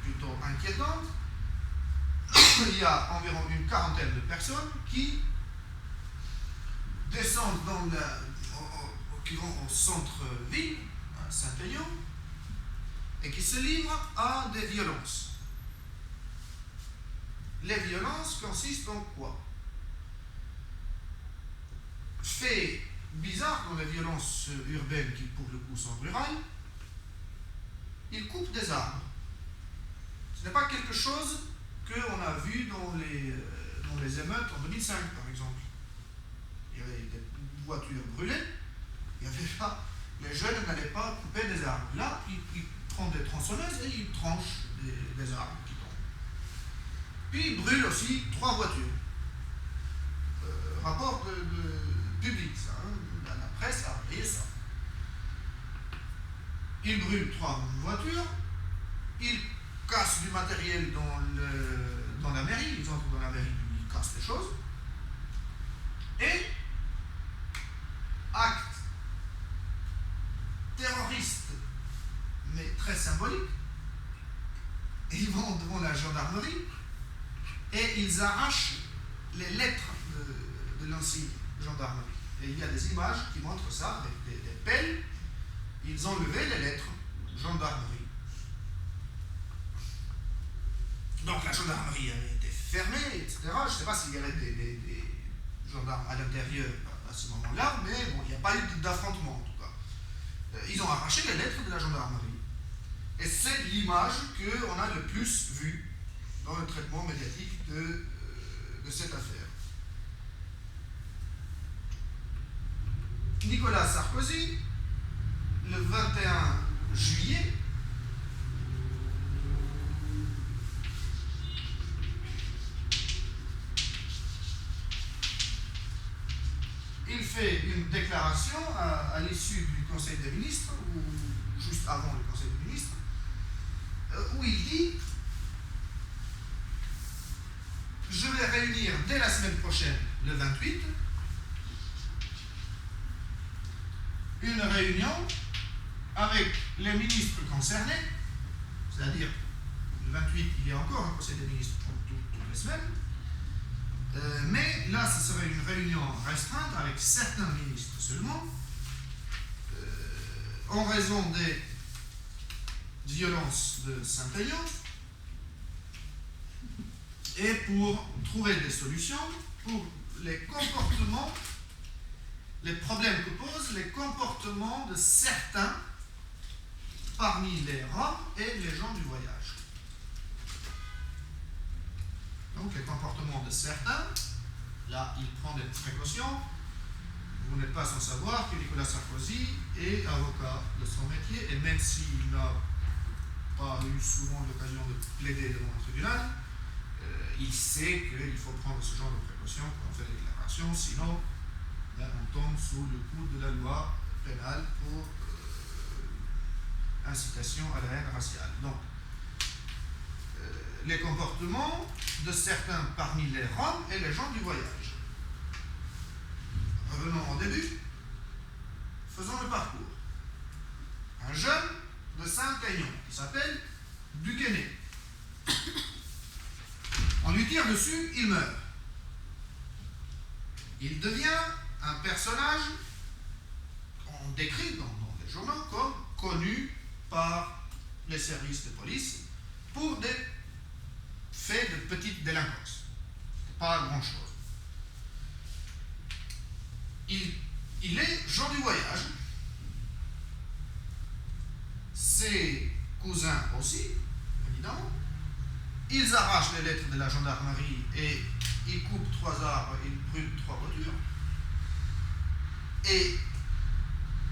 plutôt inquiétantes. Il y a environ une quarantaine de personnes qui descendent qui vont au centre-ville, à Saint-Aignan, et qui se livrent à des violences. Les violences consistent en quoi? Fait bizarre dans les violences urbaines qui pour le coup sont rurales, ils coupent des arbres. Ce n'est pas quelque chose qu'on a vu dans les émeutes en 2005 par exemple. Il y avait des voitures brûlées, il y avait pas, les jeunes n'allaient pas couper des arbres. Là, ils prennent des tronçonneuses et ils tranchent des arbres qui tombent. Puis ils brûlent aussi 3 voitures. Rapport de public, ça, hein, la presse a relayé ça. Ils brûlent 3 voitures, ils cassent du matériel dans la mairie, ils entrent dans la mairie, ils cassent des choses. Et acte terroriste, mais très symbolique, ils vont devant la gendarmerie et ils arrachent les lettres de l'ancienne gendarmerie. Et il y a des images qui montrent ça avec des pelles. Ils ont levé les lettres gendarmerie. Donc la gendarmerie avait été fermée, etc. Je ne sais pas s'il y avait des gendarmes à l'intérieur à ce moment-là, mais bon, il n'y a pas eu d'affrontement en tout cas. Ils ont arraché les lettres de la gendarmerie. Et c'est l'image qu'on a le plus vue dans le traitement médiatique de cette affaire. Nicolas Sarkozy, le 21 juillet, il fait une déclaration à l'issue du Conseil des ministres, ou juste avant le Conseil des ministres, où il dit « Je vais réunir dès la semaine prochaine, le 28, une réunion avec les ministres concernés, c'est-à-dire le 28, il y a encore un Conseil des ministres pour toutes les semaines, mais là, ce serait une réunion restreinte avec certains ministres seulement, en raison des violences de Saint-Aignan et pour trouver des solutions pour les comportements, les problèmes que posent les comportements de certains parmi les Roms et les gens du voyage. Donc les comportements de certains, là il prend des précautions. Vous n'êtes pas sans savoir que Nicolas Sarkozy est avocat de son métier, et même s'il n'a pas eu souvent l'occasion de plaider devant le tribunal, il sait qu'il faut prendre ce genre de précautions quand on fait des déclarations, sinon on tombe sous le coup de la loi pénale pour incitation à la haine raciale. Donc, les comportements de certains parmi les Roms et les gens du voyage. Revenons au début. Faisons le parcours. Un jeune de Saint-Aignan qui s'appelle Duquesne. On lui tire dessus, il meurt. Il devient un personnage qu'on décrit dans les journaux comme connu par les services de police pour des faits de petite délinquance. Pas grand-chose. Il est gens du voyage. Ses cousins aussi, évidemment. Ils arrachent les lettres de la gendarmerie et ils coupent 3 arbres et ils brûlent 3 voitures. Et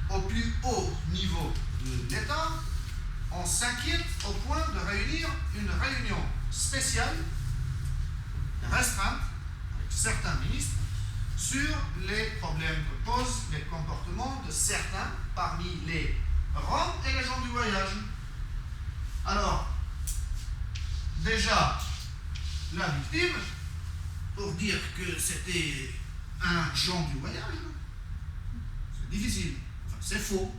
au plus haut niveau de l'État, on s'inquiète au point de réunir une réunion spéciale, restreinte, avec certains ministres, sur les problèmes que posent les comportements de certains parmi les Roms et les gens du voyage. Alors, déjà, la victime, pour dire que c'était un gens du voyage, c'est difficile. Enfin, c'est faux.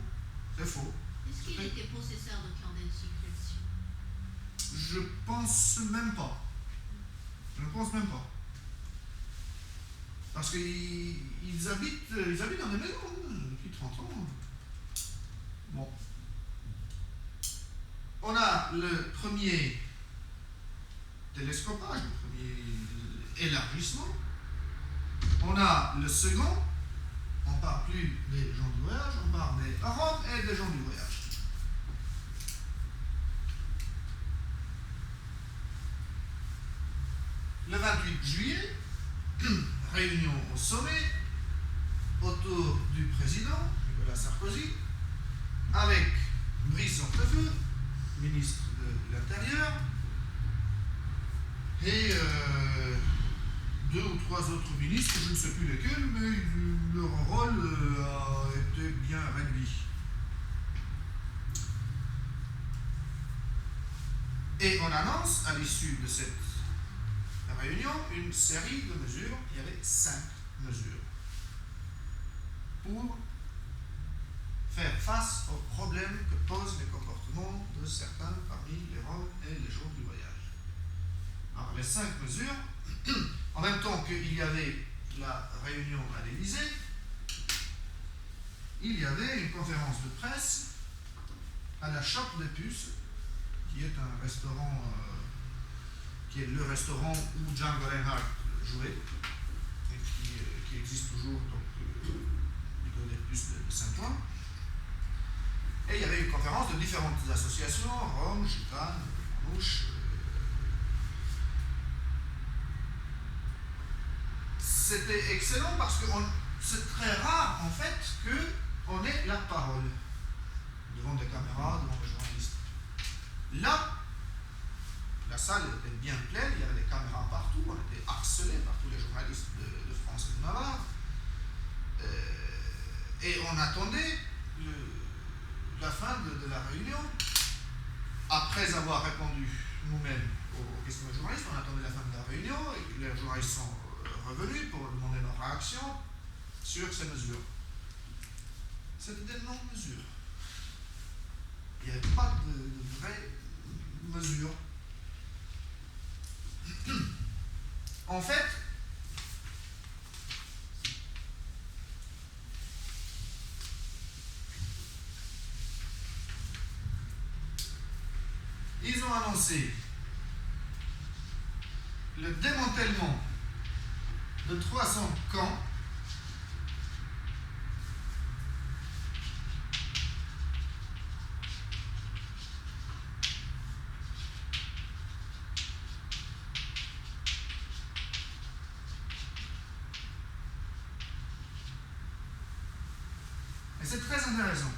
C'est faux. Est-ce qu'il était possesseur de carnet de circulation? Je pense même pas. Je ne pense même pas. Parce qu'ils habitent dans des maisons depuis 30 ans. Bon. On a le premier télescopage, le premier élargissement. On a le second. On ne parle plus des gens du voyage, on parle des Roms et des gens du voyage. Le 28 juillet, réunion au sommet autour du président Nicolas Sarkozy avec Brice Hortefeux, ministre de l'Intérieur, et 2 ou 3 autres ministres, je ne sais plus lesquels, mais leur rôle a été bien réduit. Et on annonce à l'issue de cette réunion une série de mesures. Il y avait 5 mesures pour faire face aux problèmes que posent les comportements de certains parmi les Roms et les gens du voyage. Alors les 5 mesures, en même temps qu'il y avait la réunion à l'Élysée, il y avait une conférence de presse à la Chope des Puces, qui est un restaurant, qui est le restaurant où Django Reinhardt jouait, et qui existe toujours, donc plutôt des Puces de Saint-Ouen. Et il y avait une conférence de différentes associations, Roms, Gitanes, Manouches. C'était excellent parce que c'est très rare en fait qu'on ait la parole devant des caméras, devant des journalistes. Là, la salle était bien pleine, il y avait des caméras partout, on était harcelés par tous les journalistes de France et de Navarre. Et on attendait la fin de la réunion. Après avoir répondu nous-mêmes aux questions des journalistes, on attendait la fin de la réunion et les journalistes sont revenus pour demander leur réaction sur ces mesures. C'était des non-mesures. Il n'y avait pas de vraies mesures. En fait, annoncé le démantèlement de 300 camps et c'est très intéressant.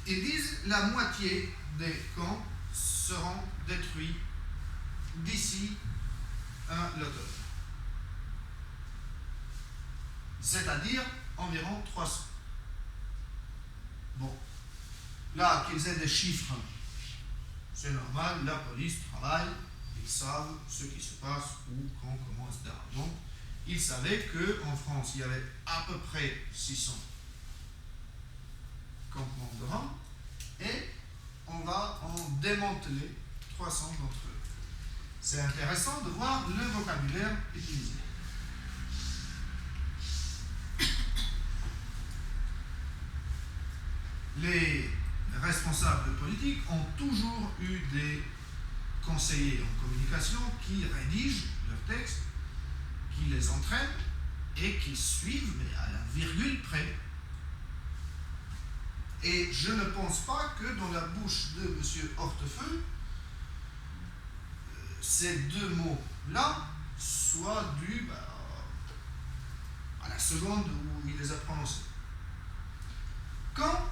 Ils disent la moitié des camps seront détruits d'ici à l'automne. C'est-à-dire environ 300. Bon, là, qu'ils aient des chiffres, c'est normal, la police travaille, ils savent ce qui se passe, où, quand, comment, etc. Donc, ils savaient qu'en France, il y avait à peu près 600 campements de Roms, et on va en démanteler 300 d'entre eux. C'est intéressant de voir le vocabulaire utilisé. Les responsables politiques ont toujours eu des conseillers en communication qui rédigent leurs textes, qui les entraînent et qui suivent, mais à la virgule près. Et je ne pense pas que dans la bouche de M. Hortefeux, ces deux mots-là soient dus à la seconde où il les a prononcés. Quand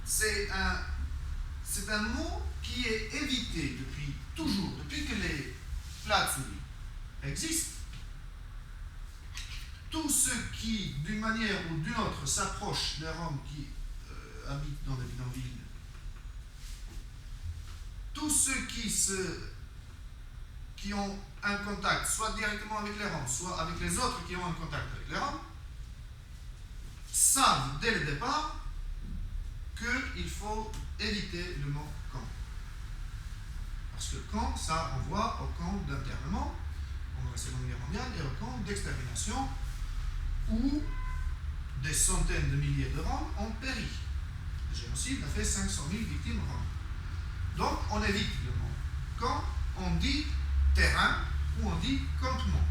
c'est un mot qui est évité depuis toujours, depuis que les Platzuli existent. Tous ceux qui, d'une manière ou d'une autre, s'approchent des Roms qui habitent dans les bidonvilles, tous ceux qui ont un contact, soit directement avec les Roms, soit avec les autres qui ont un contact avec les Roms, savent dès le départ qu'il faut éviter le mot camp. Parce que camp, ça renvoie au camp d'internement pendant la Seconde Guerre mondiale et au camp d'extermination où des centaines de milliers de Roms ont péri. Le génocide a fait 500 000 victimes roms. Donc on évite le mot camp, on dit terrain ou on dit campement.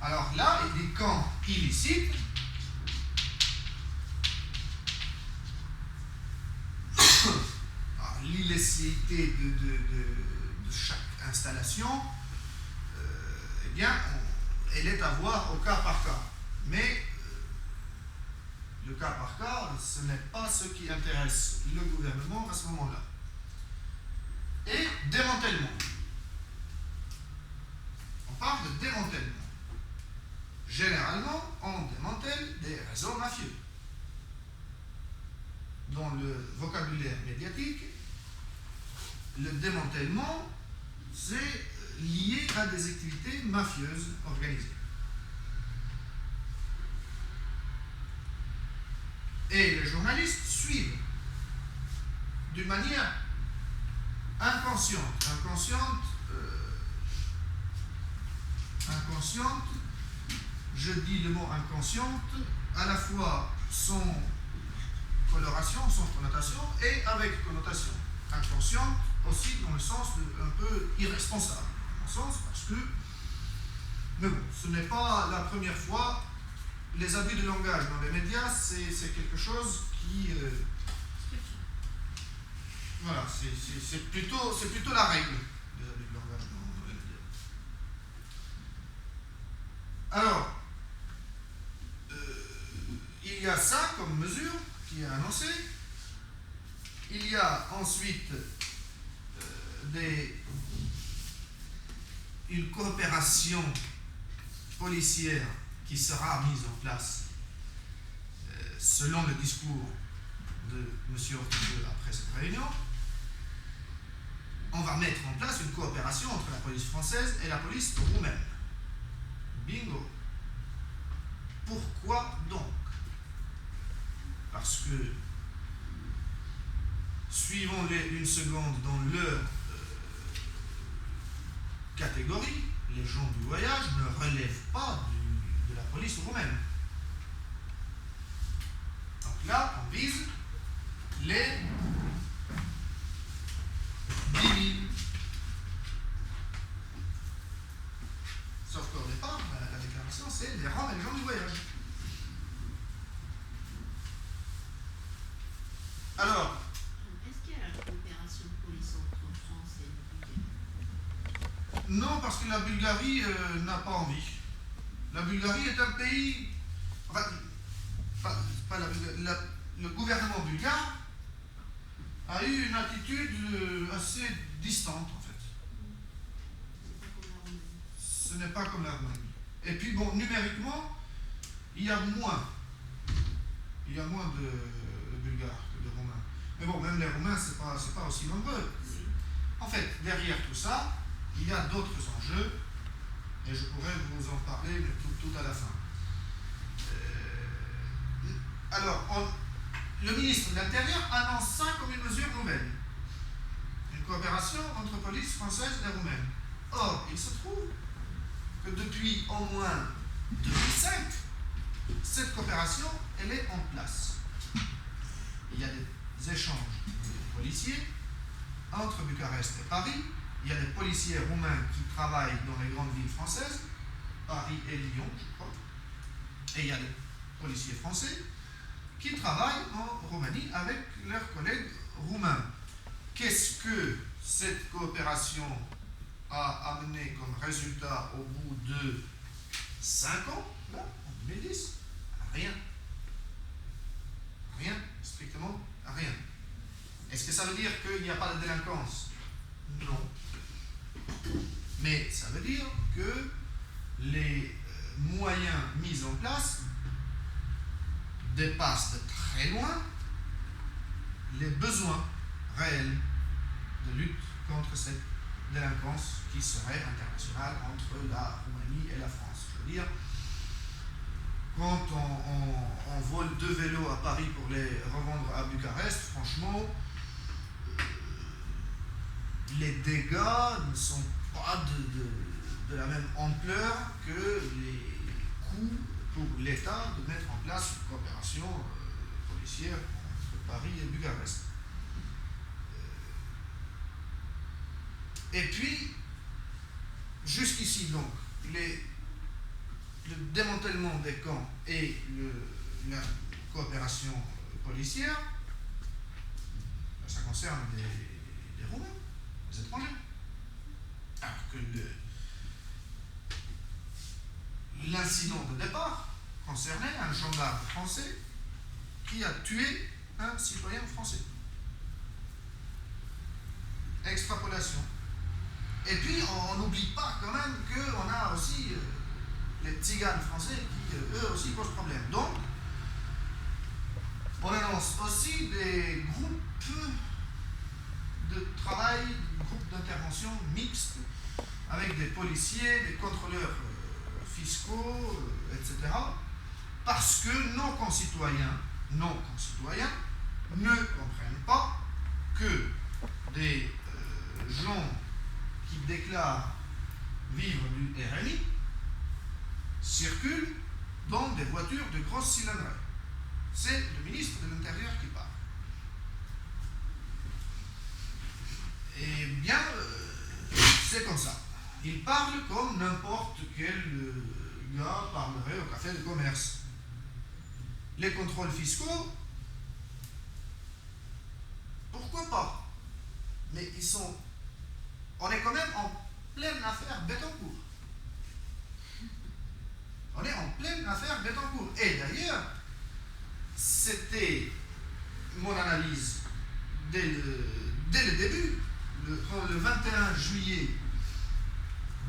Alors là, il dit camp illicite. L'illicéité de chaque installation, eh bien, elle est à voir au cas par cas. Mais le cas par cas, ce n'est pas ce qui intéresse le gouvernement à ce moment-là. Et démantèlement. On parle de démantèlement. Généralement, on démantèle des réseaux mafieux. Dans le vocabulaire médiatique, le démantèlement, c'est lié à des activités mafieuses organisées. Et les journalistes suivent d'une manière inconsciente, je dis le mot inconsciente, à la fois sans coloration, sans connotation, et avec connotation. Inconsciente aussi dans le sens de un peu irresponsable, à mon sens, parce que, mais bon, ce n'est pas la première fois. Les abus de langage dans les médias, c'est quelque chose qui... voilà, c'est plutôt la règle des abus de langage dans les médias. Alors, il y a ça comme mesure qui est annoncée. Il y a ensuite une coopération policière qui sera mise en place selon le discours de M. Hortefeux après cette réunion. On va mettre en place une coopération entre la police française et la police roumaine. Bingo. Pourquoi donc? Parce que, suivons-les une seconde dans leur catégorie, les gens du voyage ne relèvent pas de de la police roumaine. Donc là, on vise les 10 000. Sauf qu'au départ, la déclaration, c'est les Roms et les gens du voyage. Alors, est-ce qu'il y a la coopération de police entre France et la Bulgarie? non, parce que la Bulgarie n'a pas envie. La Bulgarie est un pays... Enfin, pas la Bulgarie, le gouvernement bulgare a eu une attitude assez distante, en fait. C'est pas comme la Roumanie. Ce n'est pas comme la Roumanie. Et puis, bon, numériquement, il y a moins de Bulgares que de Roumains. Mais bon, même les Roumains, c'est pas aussi nombreux. En fait, derrière tout ça, il y a d'autres enjeux, et je pourrais vous en parler mais tout à la fin. Alors, le ministre de l'Intérieur annonce ça comme une mesure nouvelle. Une coopération entre police française et roumaine. Or, il se trouve que depuis au moins 2005, cette coopération, elle est en place. Il y a des échanges de policiers entre Bucarest et Paris. Il y a des policiers roumains qui travaillent dans les grandes villes françaises, Paris et Lyon, je crois. Et il y a des policiers français qui travaillent en Roumanie avec leurs collègues roumains. Qu'est-ce que cette coopération a amené comme résultat au bout de 5 ans, là, en 2010? Rien. Rien, strictement rien. Est-ce que ça veut dire qu'il n'y a pas de délinquance? Non. Mais ça veut dire que les moyens mis en place dépassent de très loin les besoins réels de lutte contre cette délinquance qui serait internationale entre la Roumanie et la France. Je veux dire, quand on vole 2 vélos à Paris pour les revendre à Bucarest, franchement, les dégâts ne sont pas de la même ampleur que les coûts pour l'État de mettre en place une coopération policière entre Paris et Bucarest. Et puis, jusqu'ici, donc, le démantèlement des camps et la coopération policière, ça concerne les Roumains, les étrangers. Alors que l'incident de départ concernait un gendarme français qui a tué un citoyen français. Extrapolation. Et puis, on n'oublie pas quand même qu'on a aussi les tziganes français qui, eux aussi, posent problème. Donc, on annonce aussi des groupes de travail, des groupes d'intervention mixtes avec des policiers, des contrôleurs fiscaux, etc. Parce que nos concitoyens ne comprennent pas que des gens qui déclarent vivre du RMI circulent dans des voitures de grosse cylindrée. C'est le ministre de l'Intérieur qui parle. Eh bien, c'est comme ça. Il parle comme n'importe quel gars parlerait au café de commerce. Les contrôles fiscaux, pourquoi pas? Mais on est quand même en pleine affaire Bettencourt. On est en pleine affaire Bettencourt. Et d'ailleurs, c'était mon analyse dès le début, le 21 juillet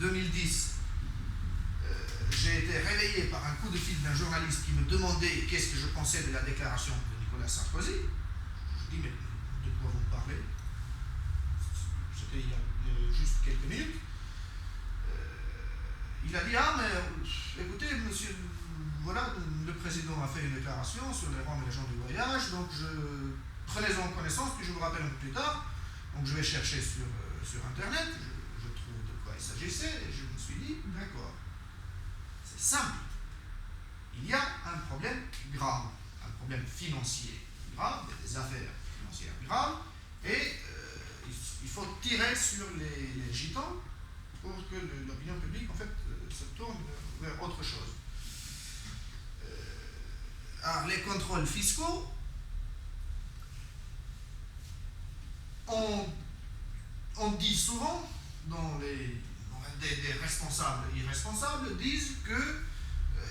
2010, j'ai été réveillé par un coup de fil d'un journaliste qui me demandait qu'est-ce que je pensais de la déclaration de Nicolas Sarkozy. Je dis, mais de quoi vous me parlez? C'était il y a juste quelques minutes. Il a dit, ah mais écoutez monsieur, voilà, le président a fait une déclaration sur les Roms et les gens du voyage, donc prenez-en connaissance, puis je vous rappelle un peu plus tard. Donc je vais chercher sur internet, je trouve de quoi il s'agissait, et je me suis dit, d'accord, c'est simple. il y a un problème grave, un problème financier grave, il y a des affaires financières graves, et il faut tirer sur les gitans pour que l'opinion publique en fait se tourne vers autre chose. Alors, les contrôles fiscaux, on dit souvent, des responsables irresponsables disent que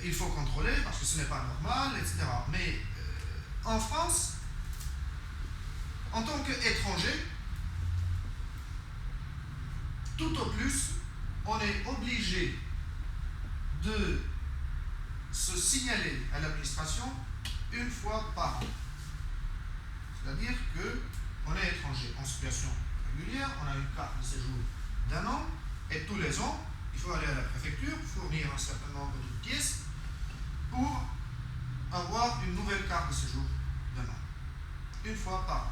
il faut contrôler parce que ce n'est pas normal, etc. Mais en France, en tant qu'étranger, tout au plus, on est obligé de se signaler à l'administration une fois par an. C'est-à-dire qu'on est étranger en situation régulière, on a une carte de séjour d'1 an, et tous les ans, il faut aller à la préfecture, fournir un certain nombre de pièces pour avoir une nouvelle carte de séjour d'1 an. Une fois par an.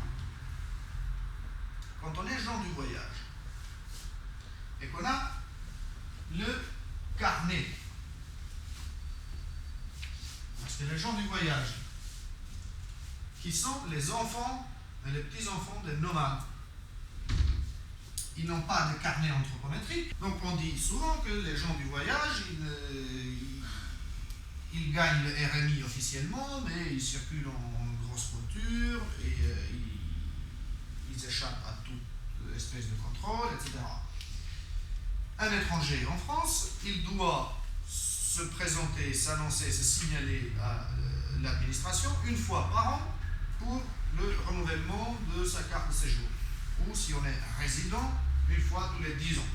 Quand on est gens du voyage et qu'on a le carnet, parce que les gens du voyage, qui sont les enfants et les petits-enfants des nomades, ils n'ont pas de carnet anthropométrique. Donc on dit souvent que les gens du voyage, ils gagnent le RMI officiellement, mais ils circulent en grosse voiture et ils échappent à toute espèce de contrôle, etc. Un étranger en France, il doit se présenter, s'annoncer, se signaler à l'administration une fois par an pour le renouvellement de sa carte de séjour. Ou si on est résident, une fois tous les 10 ans.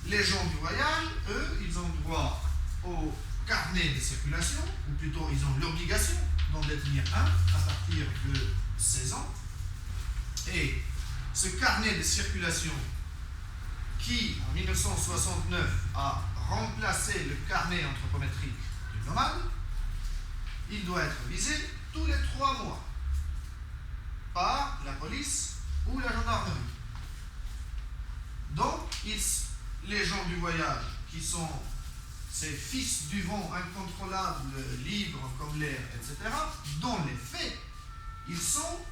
Les gens du voyage, eux, ils ont droit au carnet de circulation, ou plutôt ils ont l'obligation d'en détenir un à partir de 16 ans. Et ce carnet de circulation qui, en 1969, a remplacé le carnet anthropométrique du nomade, il doit être visé tous les 3 mois par la police ou la gendarmerie. Donc, les gens du voyage, qui sont ces fils du vent incontrôlables, libres comme l'air, etc., dans les faits, ils sont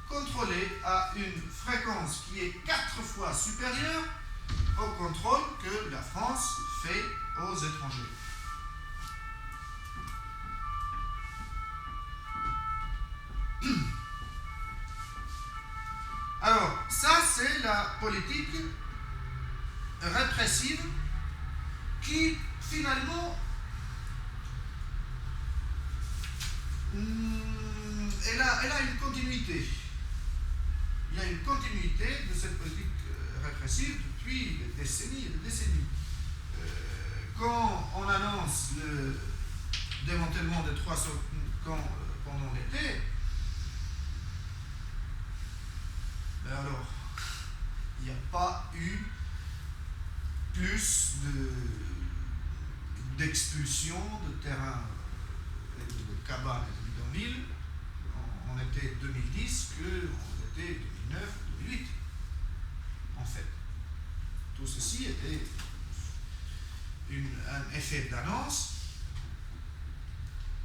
contrôlés à une fréquence qui est 4 fois supérieure au contrôle que la France fait aux étrangers. Alors, ça c'est la politique répressive qui finalement elle a une continuité. Il y a une continuité de cette politique répressive depuis des décennies et des décennies. Quand on annonce le démantèlement des 300 camps pendant l'été, alors il n'y a pas eu plus d'expulsions de terrains de cabanes et de bidonvilles en été 2010 qu'en été 2009-2008. En fait, tout ceci était un effet d'annonce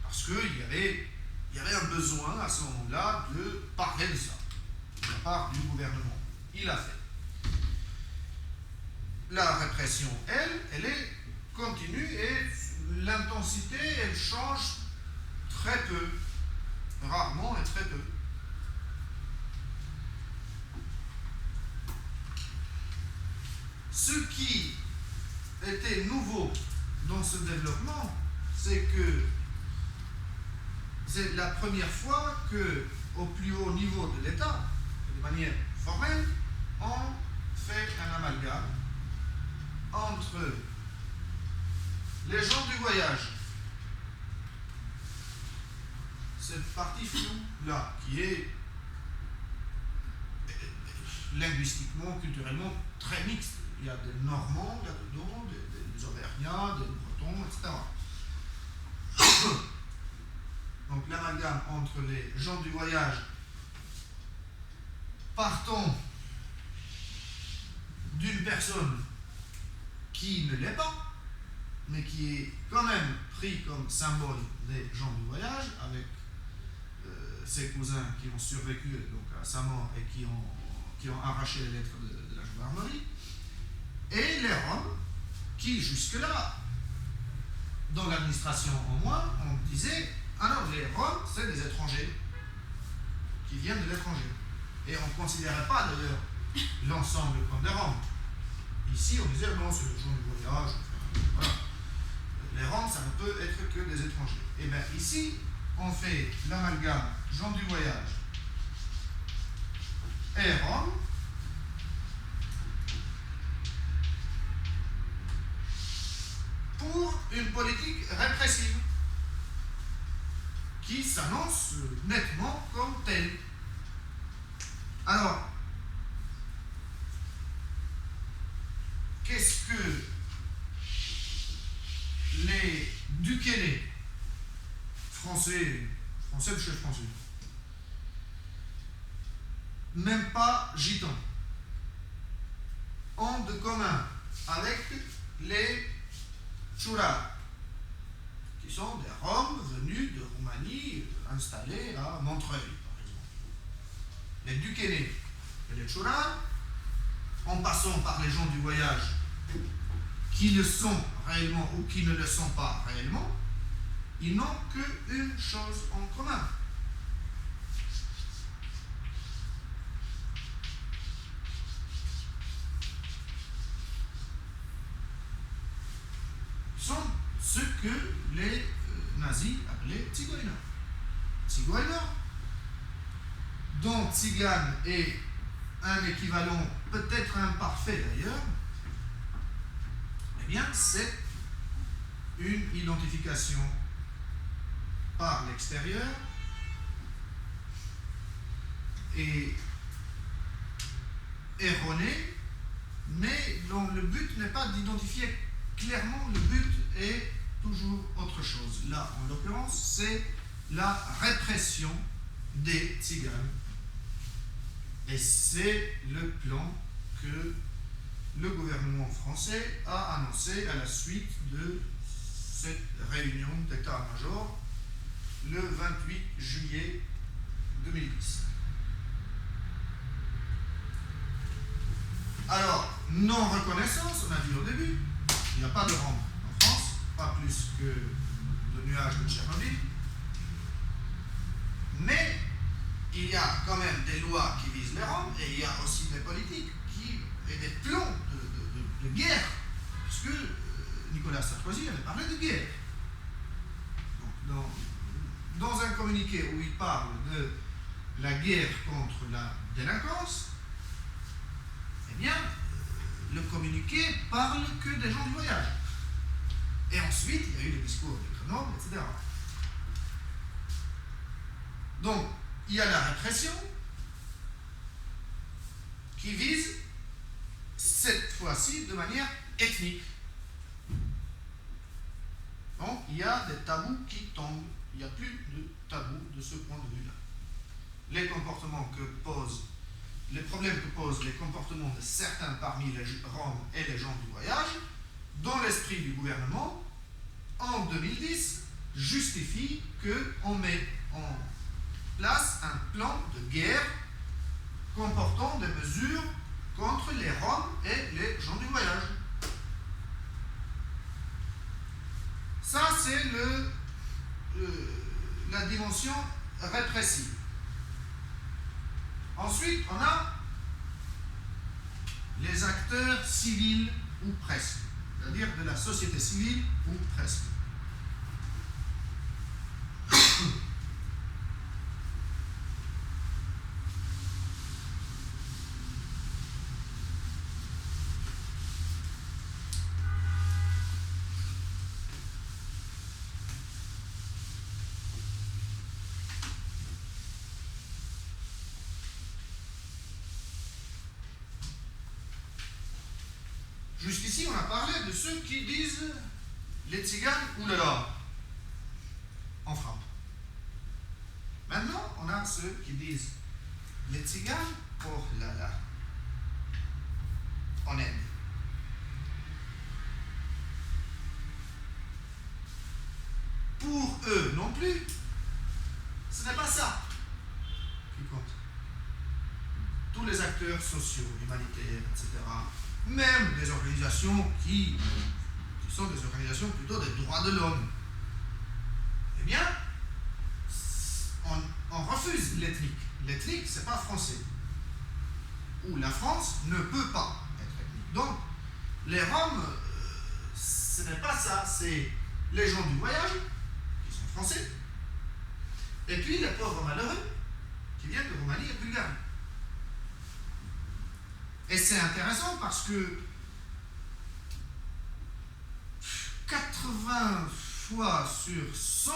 parce qu'il y avait un besoin à ce moment-là de parler de ça de la part du gouvernement. Il l'a fait. La répression, elle est continue et l'intensité, elle change très peu, rarement et très peu. Ce qui était nouveau dans ce développement, c'est que c'est la première fois qu'au plus haut niveau de l'État, de manière formelle, on fait un amalgame entre les gens du voyage, cette partie floue-là, qui est linguistiquement, culturellement très mixte. Il y a des Normands là-dedans, des Auvergnats, des Bretons, etc. Donc l'amalgame entre les gens du voyage partant d'une personne qui ne l'est pas, mais qui est quand même pris comme symbole des gens du voyage, avec ses cousins qui ont survécu donc, à sa mort et qui ont arraché les lettres de la gendarmerie, et les Roms, qui jusque-là, dans l'administration au moins, on disait, ah non, les Roms, c'est des étrangers qui viennent de l'étranger. Et on ne considérait pas d'ailleurs l'ensemble comme des Roms. Ici, on disait, non, c'est les gens du voyage, voilà. Les Roms, ça ne peut être que des étrangers. Et bien ici, on fait l'amalgame gens du voyage et Roms, pour une politique répressive qui s'annonce nettement comme telle. Alors, qu'est-ce que les Dukele, français de chez français, même pas gitans, ont de commun avec les Tchoura, qui sont des Roms venus de Roumanie, installés à Montreuil, par exemple. Les Dukele et les Tchoura, en passant par les gens du voyage, qui le sont réellement ou qui ne le sont pas réellement, ils n'ont qu'une chose en commun. Sont ce que les nazis appelaient Tzigeuner. Tzigeuner, dont Tzigane est un équivalent peut-être imparfait d'ailleurs, eh bien c'est une identification par l'extérieur et erronée, mais dont le but n'est pas d'identifier clairement, le but est toujours autre chose. Là, en l'occurrence, c'est la répression des Tziganes. Et c'est le plan que le gouvernement français a annoncé à la suite de cette réunion d'état-major le 28 juillet 2010. Alors, non-reconnaissance, on a dit au début, il n'y a pas de Roms en France, pas plus que de nuages de Tchernobyl, mais il y a quand même des lois qui visent les Roms et il y a aussi des politiques et des plans de guerre, puisque Nicolas Sarkozy avait parlé de guerre. Donc, dans un communiqué où il parle de la guerre contre la délinquance, eh bien, le communiqué parle que des gens du voyage. Et ensuite, il y a eu les discours de Grenoble, etc. Donc, il y a la répression qui vise, cette fois-ci, de manière ethnique. Donc, il y a des tabous qui tombent. Il n'y a plus de tabous de ce point de vue-là. Les comportements que posent, les problèmes que posent les comportements de certains parmi les Roms et les gens du voyage, dans l'esprit du gouvernement, en 2010, justifient qu'on met en place un plan de guerre comportant des mesures contre les Roms et les gens du voyage. Ça, c'est la dimension répressive. Ensuite, on a les acteurs civils ou presque, c'est-à-dire de la société civile ou presque. Jusqu'ici, on a parlé de ceux qui disent les Tziganes ou le Rome en frappe. Maintenant, on a ceux qui disent les Tziganes, oh là là, en Inde. pour eux non plus, ce n'est pas ça qui compte. Tous les acteurs sociaux, humanitaires, etc., même des organisations qui sont des organisations plutôt des droits de l'homme, eh bien, on refuse l'ethnique. L'ethnique, c'est pas français. Ou la France ne peut pas être ethnique. Donc, les Roms, ce n'est pas ça, c'est les gens du voyage, qui sont français, et puis les pauvres malheureux, qui viennent de Roumanie et de Bulgarie. Et c'est intéressant parce que 80 fois sur 100,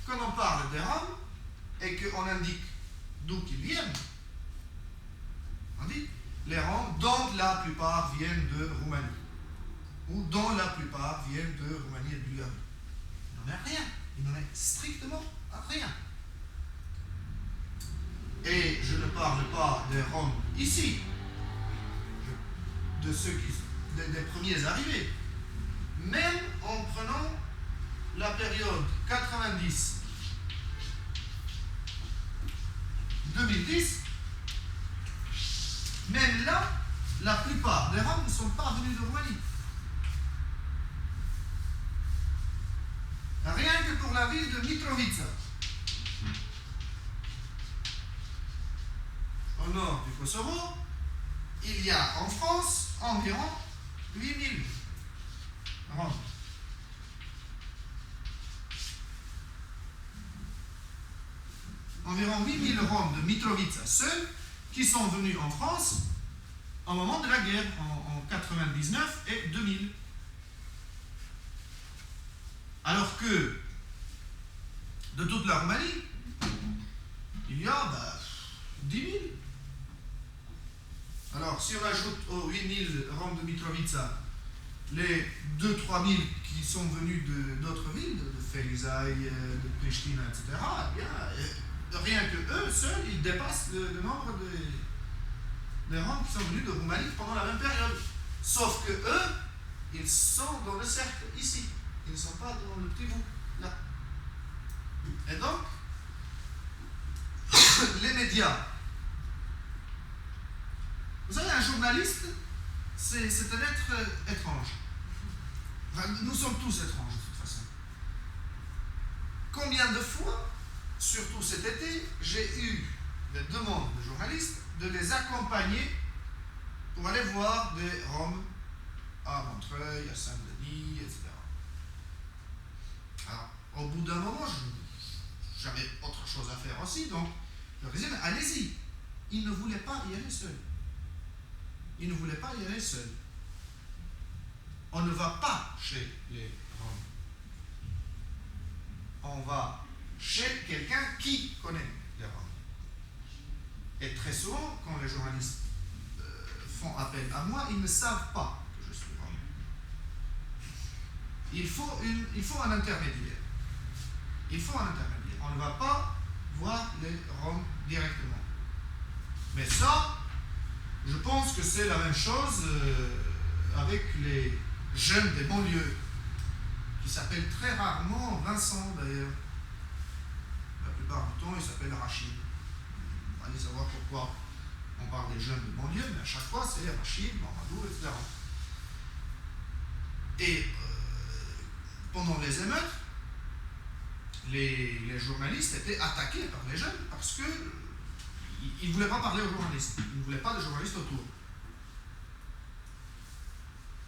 quand on parle des Roms et qu'on indique d'où ils viennent, on dit les Roms, dont la plupart viennent de Roumanie, ou dont la plupart viennent de Roumanie et de Bulgarie. Il n'en est rien, il n'en est strictement rien. Et je ne parle pas des Roms ici, de ceux des premiers arrivés. Même en prenant la période 90-2010, même là, la plupart des Roms ne sont pas venus de Roumanie. Rien que pour la ville de Mitrovica, au nord du Kosovo, il y a en France environ 8000 Roms. Environ 8000 Roms de Mitrovica seuls qui sont venus en France au moment de la guerre, en 99 et 2000. Alors que de toute la Roumanie, il y a 10 000. Alors, si on ajoute aux 8000 Roms de Mitrovica les 2-3 000 qui sont venus d'autres villes, de Felizai, de Pristina, etc., eh bien, rien que eux seuls, ils dépassent le nombre des Roms qui sont venus de Roumanie pendant la même période. Sauf que eux, ils sont dans le cercle ici. Ils ne sont pas dans le petit bout, là. Et donc, les médias. Vous savez, un journaliste, c'est un être étrange. Enfin, nous sommes tous étranges, de toute façon. Combien de fois, surtout cet été, j'ai eu des demandes de journalistes de les accompagner pour aller voir des Roms à Montreuil, à Saint-Denis, etc. Alors, au bout d'un moment, j'avais autre chose à faire aussi, donc je leur disais, mais allez-y. Ils ne voulaient pas y aller seuls. Ils ne voulaient pas y aller seuls. On ne va pas chez les Roms. On va chez quelqu'un qui connaît les Roms. Et très souvent, quand les journalistes font appel à moi, ils ne savent pas que je suis Rom. Il faut un intermédiaire. Il faut un intermédiaire. On ne va pas voir les Roms directement. Mais ça, je pense que c'est la même chose avec les jeunes des banlieues, qui s'appellent très rarement Vincent d'ailleurs. La plupart du temps, ils s'appellent Rachid. On va aller savoir pourquoi on parle des jeunes de banlieue, mais à chaque fois c'est Rachid, Mamadou, etc. Et pendant les émeutes, les journalistes étaient attaqués par les jeunes parce qu'ils ne voulaient pas parler aux journalistes. Ils ne voulaient pas de journalistes autour.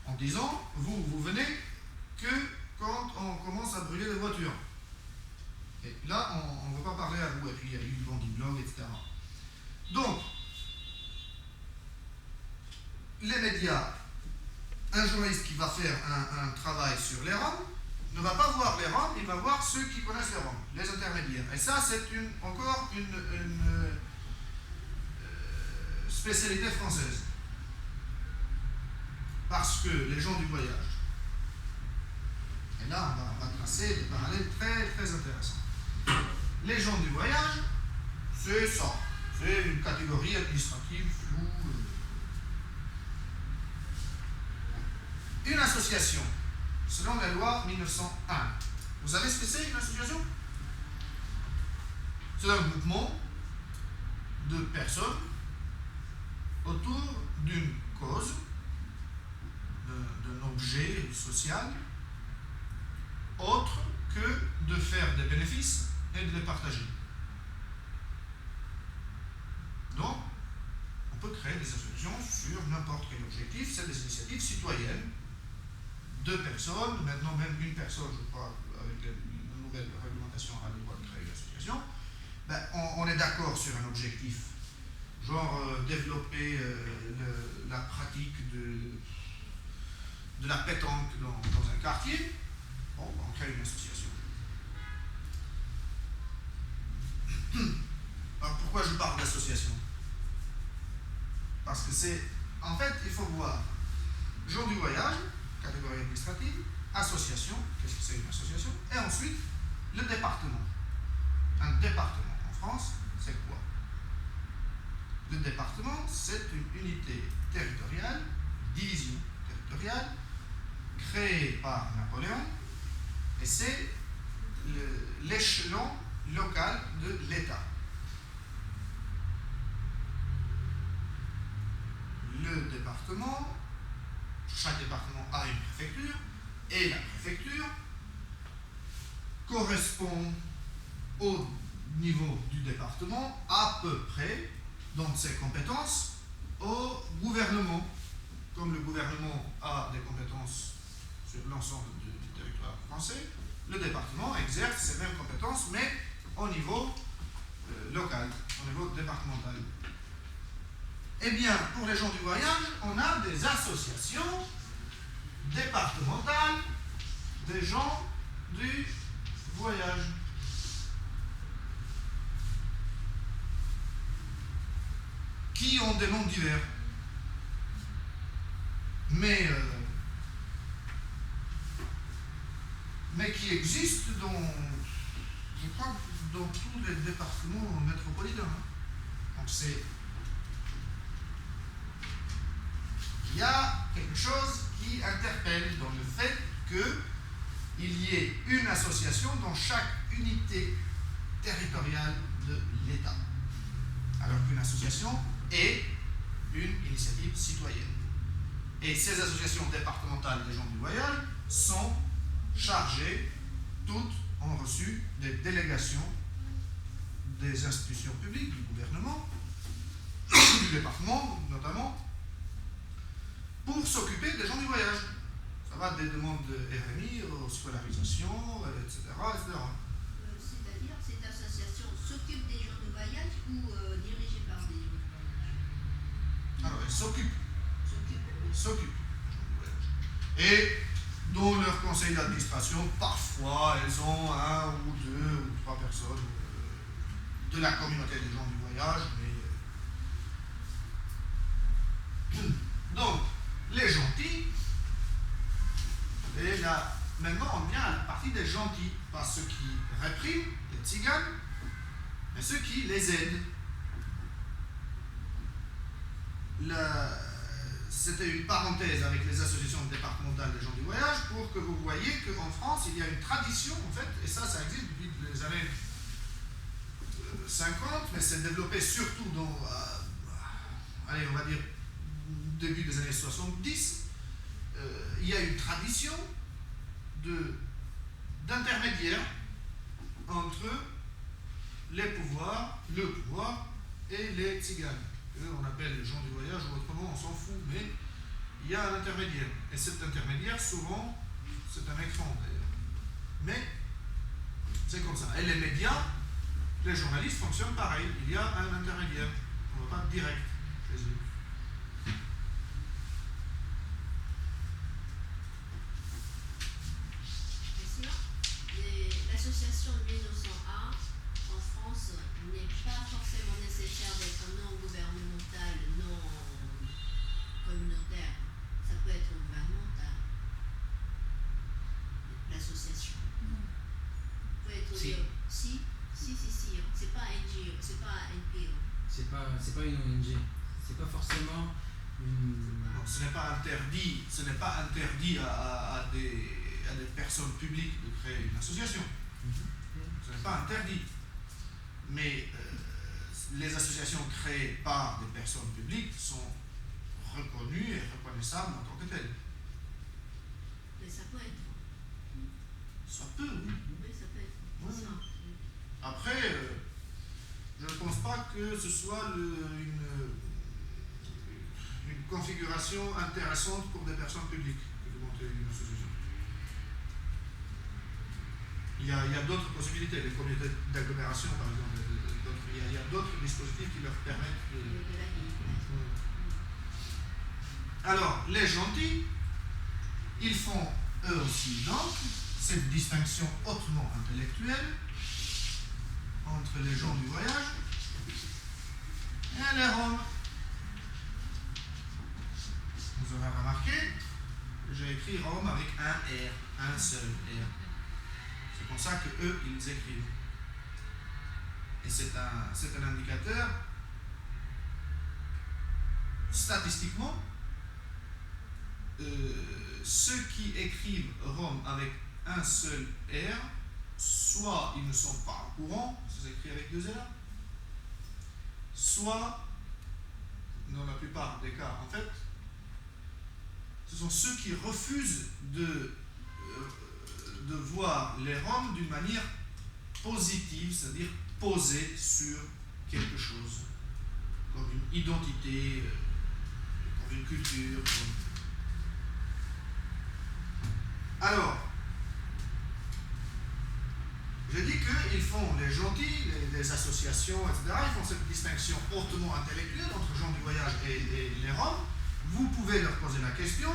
En disant, vous venez que quand on commence à brûler des voitures. Et là, on ne veut pas parler à vous. Et puis il y a eu du Bandiblog, etc. Donc, les médias, un journaliste qui va faire un travail sur les Roms, ne va pas voir les Roms, il va voir ceux qui connaissent les Roms, les intermédiaires. Et ça, c'est encore une spécialité française. Parce que les gens du voyage, et là on va tracer des parallèles très très intéressants. Les gens du voyage, c'est ça, c'est une catégorie administrative floue. Une association, selon la loi 1901, Vous savez ce que c'est une association? C'est un groupement de personnes autour d'une cause, d'un objet social, autre que de faire des bénéfices et de les partager. Donc, on peut créer des associations sur n'importe quel objectif, c'est des initiatives citoyennes. 2 personnes, maintenant même une personne, je crois, avec une nouvelle réglementation a le droit de créer une association. Ben, on est d'accord sur un objectif, genre développer la pratique de la pétanque dans un quartier. Bon, on crée une association. Alors pourquoi je parle d'association? Parce que c'est, en fait, il faut voir jour du voyage, catégorie administrative, association, qu'est-ce que c'est une association, et ensuite le département. Un département en France, c'est quoi? Le département, c'est une unité territoriale, division territoriale, créée par Napoléon, et c'est l'échelon local de l'État. Le département, chaque département a une préfecture, et la préfecture correspond au niveau du département à peu près dans ses compétences au gouvernement. Comme le gouvernement a des compétences sur l'ensemble du territoire français, le département exerce ces mêmes compétences mais au niveau local, au niveau départemental. Eh bien, pour les gens du voyage, on a des associations départementales des gens du voyage. Qui ont des noms divers. Mais qui existent je crois, dans tous les départements métropolitains. Donc il y a quelque chose qui interpelle dans le fait qu'il y ait une association dans chaque unité territoriale de l'État. Alors qu'une association est une initiative citoyenne. Et ces associations départementales des gens du voyage sont chargées, toutes ont reçu des délégations des institutions publiques, du gouvernement, du département notamment, pour s'occuper des gens du voyage. Ça va des demandes de RMI, aux scolarisations, etc. C'est-à-dire, cette association s'occupe des gens du voyage ou dirigée par des gens du voyage? Alors, elle s'occupe des gens du voyage. Et dans leur conseil d'administration, parfois, elles ont 1 ou 2 ou 3 personnes de la communauté des gens du voyage. Donc, les gentils, et là, maintenant on vient à la partie des gentils, pas ceux qui répriment, les tziganes, mais ceux qui les aident. C'était une parenthèse avec les associations départementales des gens du voyage pour que vous voyez qu'en France, il y a une tradition, en fait, et ça existe depuis les années 50, mais c'est développé surtout dans, allez, on va dire, début des années 70. Il y a une tradition d'intermédiaire entre le pouvoir et les tziganes. On appelle les gens du voyage ou autrement, on s'en fout, mais il y a un intermédiaire. Et cet intermédiaire, souvent, c'est un écran d'ailleurs. Mais c'est comme ça. Et les médias, les journalistes fonctionnent pareil. Il y a un intermédiaire. On ne va pas direct chez eux. L'association 1901 en France n'est pas forcément nécessaire d'être non gouvernemental, non communautaire. Ça peut être gouvernemental. L'association. Peut être Si. Si. C'est pas NGO, c'est pas NPO. C'est pas une ONG. C'est pas forcément une. Non, ce n'est pas interdit à à des personnes publiques de créer une association. Ce n'est pas interdit. Mais les associations créées par des personnes publiques sont reconnues et reconnaissables en tant que telles. Mais ça peut être. Ça peut, oui. Oui, ça peut être. Ouais. Ça. Après, je ne pense pas que ce soit une configuration intéressante pour des personnes publiques que de monter une association. Il y a d'autres possibilités, les communautés d'agglomération par exemple, il y a d'autres dispositifs qui leur permettent de... De la vie. Alors, les gentils, ils font eux aussi donc cette distinction hautement intellectuelle entre les gens du voyage et les Roms. Vous aurez remarqué, j'ai écrit Rome avec un R, un seul R. C'est comme ça que eux, ils écrivent. Et c'est un indicateur, statistiquement, ceux qui écrivent Rome avec un seul R, soit ils ne sont pas au courant, c'est écrit avec deux R, soit, dans la plupart des cas en fait, ce sont ceux qui refusent de voir les Roms d'une manière positive, c'est-à-dire posée sur quelque chose, comme une identité, comme une culture. Alors, je dis qu'ils font, les gentils, les associations, etc., ils font cette distinction hautement intellectuelle entre gens du voyage et les Roms. Vous pouvez leur poser la question.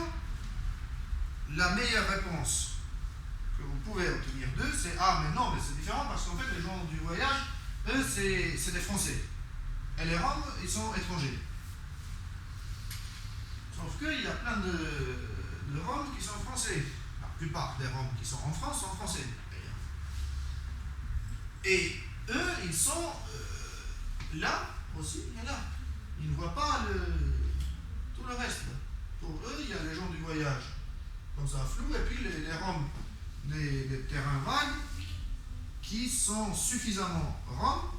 La meilleure réponse que vous pouvez obtenir d'eux, c'est « Ah, mais non, mais c'est différent parce qu'en fait, les gens du voyage, eux, c'est des Français. Et les Roms, ils sont étrangers. » Sauf qu'il y a plein de Roms qui sont français. La plupart des Roms qui sont en France sont français. Et eux, ils sont là aussi, il y en a. Ils ne voient pas tout le reste. Pour eux, il y a les gens du voyage, comme ça, flou, et puis les Roms des terrains vagues, qui sont suffisamment Roms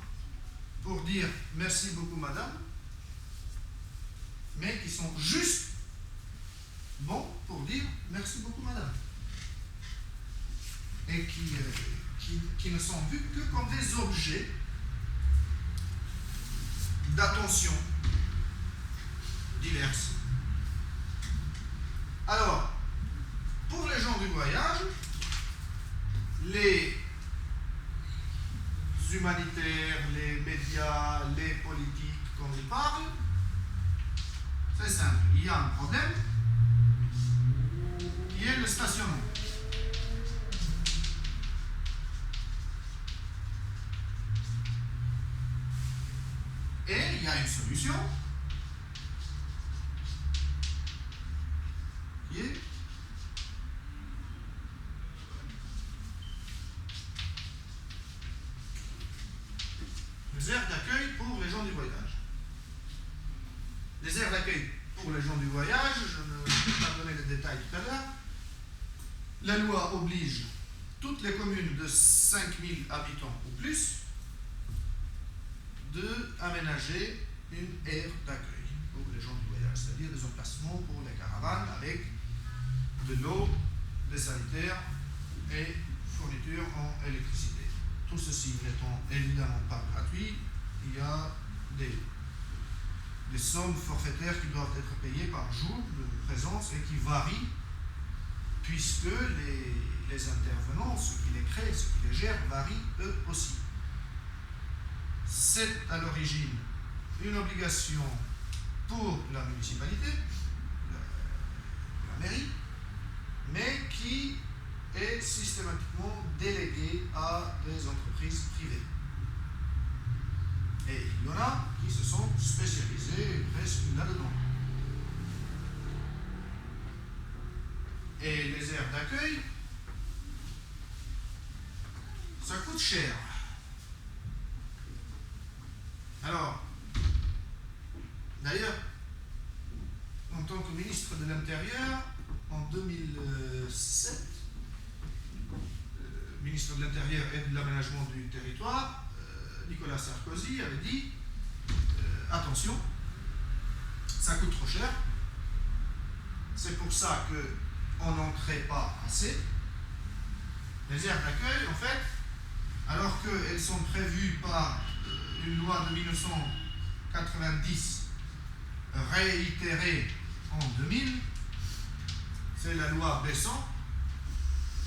pour dire merci beaucoup madame, mais qui sont juste bons pour dire merci beaucoup madame. Et qui ne sont vus que comme des objets d'attention diverses. Alors, pour les gens du voyage, les humanitaires, les médias, les politiques, quand ils parlent, c'est simple. Il y a un problème qui est le stationnement. Et il y a une solution qui est les aires d'accueil pour les gens du voyage. Les aires d'accueil pour les gens du voyage, je ne vais pas donner les détails tout à l'heure. La loi oblige toutes les communes de 5000 habitants ou plus d'aménager une aire d'accueil pour les gens du voyage, c'est-à-dire des emplacements pour les caravanes avec de l'eau, des sanitaires et fournitures en électricité. Tout ceci n'étant évidemment pas gratuit, il y a des sommes forfaitaires qui doivent être payées par jour de présence et qui varient puisque les intervenants, ceux qui les créent, ceux qui les gèrent, varient eux aussi. C'est à l'origine une obligation pour la municipalité, la mairie, mais qui est systématiquement déléguée à des entreprises privées. Et il y en a qui se sont spécialisés presque là-dedans. Et les aires d'accueil, ça coûte cher. Alors, d'ailleurs, en tant que ministre de l'Intérieur, en 2007, ministre de l'Intérieur et de l'Aménagement du Territoire, Nicolas Sarkozy, avait dit attention, ça coûte trop cher, c'est pour ça qu'on n'en crée pas assez. Les aires d'accueil, en fait, alors qu'elles sont prévues par une loi de 1990 réitérée en 2000, c'est la loi Besson,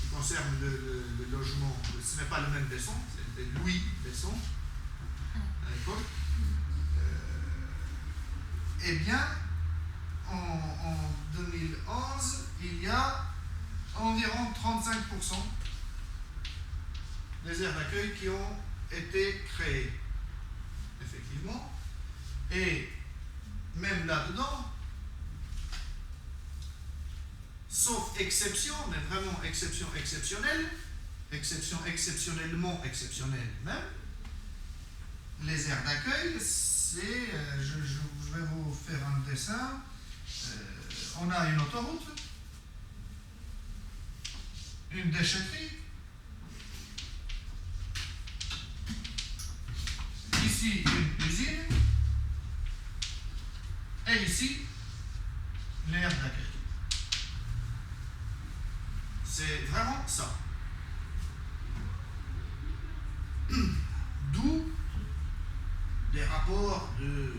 qui concerne le logement. Ce n'est pas le même Besson, c'est Louis Besson à l'époque. Eh bien, en 2011, il y a environ 35% des aires d'accueil qui ont été créées, effectivement. Et même là-dedans, sauf exception, mais vraiment exception exceptionnelle, exception exceptionnellement exceptionnelle même, les aires d'accueil, c'est, je vais vous faire un dessin, on a une autoroute, une déchetterie, ici une usine, et ici l'aire d'accueil. C'est vraiment ça. D'où des rapports de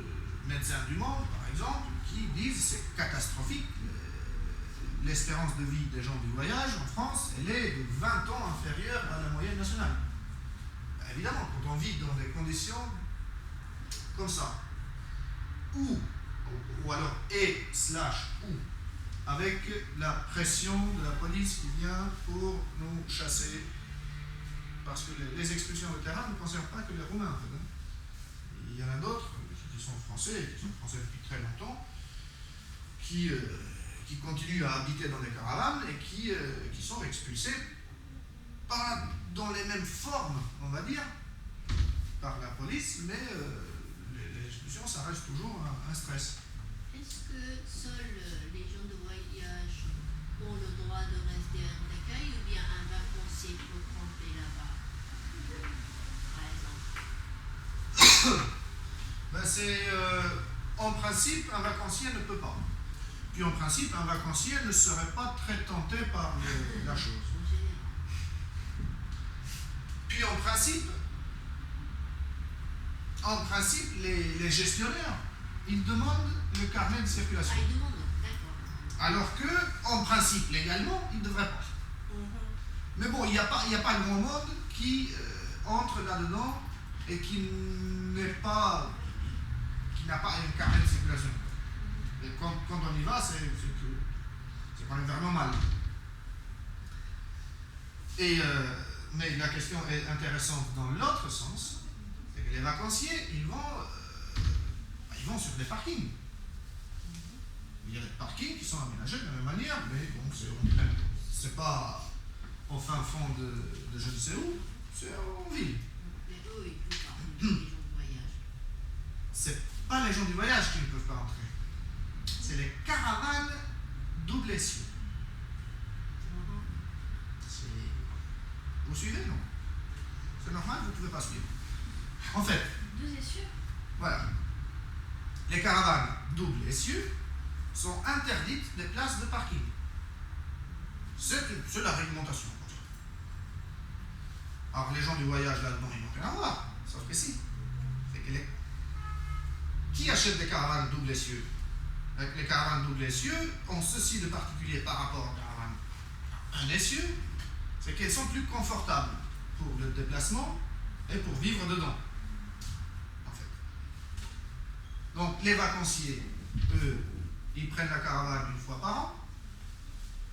Médecins du Monde, par exemple, qui disent que c'est catastrophique. L'espérance de vie des gens du voyage en France, elle est de 20 ans inférieure à la moyenne nationale. Évidemment, quand on vit dans des conditions comme ça, ou alors ou, avec la pression de la police qui vient pour nous chasser, parce que les expulsions de terrain ne concernent pas que les Roumains, en fait, hein. Il y en a d'autres qui sont français depuis très longtemps, qui continuent à habiter dans des caravanes et qui sont expulsés, pas dans les mêmes formes, on va dire, par la police, mais les expulsions, ça reste toujours un stress. Est-ce que seuls les gens de voyage ont le droit de rester en accueil ou bien un vacancier peut camper là-bas, par exemple? Ben c'est, en principe, un vacancier ne peut pas. Puis en principe, un vacancier ne serait pas très tenté par la chose. Puis en principe, les gestionnaires, ils demandent le carnet de circulation. Ah, ils demandent, d'accord. Alors que, en principe, légalement, ils ne devraient pas. Mais bon, il n'y a pas grand monde qui entre là-dedans et qui n'a pas un carnet de circulation. Et quand on y va, c'est quand même vraiment mal. Et, mais la question est intéressante dans l'autre sens, c'est que les vacanciers, ils vont sur des parkings. Il y a des parkings qui sont aménagés de la même manière, mais bon, c'est pas au fin fond de je ne sais où, c'est en ville. Mais eux, ils peuvent pas, les gens de voyage. C'est pas les gens du voyage qui ne peuvent pas entrer. C'est les caravanes double essieu. Vous suivez, non? C'est normal, vous ne pouvez pas suivre. En fait, 2 essieux. voilà. Les caravanes double essieu sont interdites des places de parking. C'est la réglementation. Alors les gens du voyage là-dedans, ils n'ont rien à voir. Sauf que si. C'est que qui achète des caravanes double essieu? Les caravanes double essieu ont ceci de particulier par rapport aux caravanes un essieu, c'est qu'elles sont plus confortables pour le déplacement et pour vivre dedans. En fait. Donc les vacanciers, eux, ils prennent la caravane une fois par an,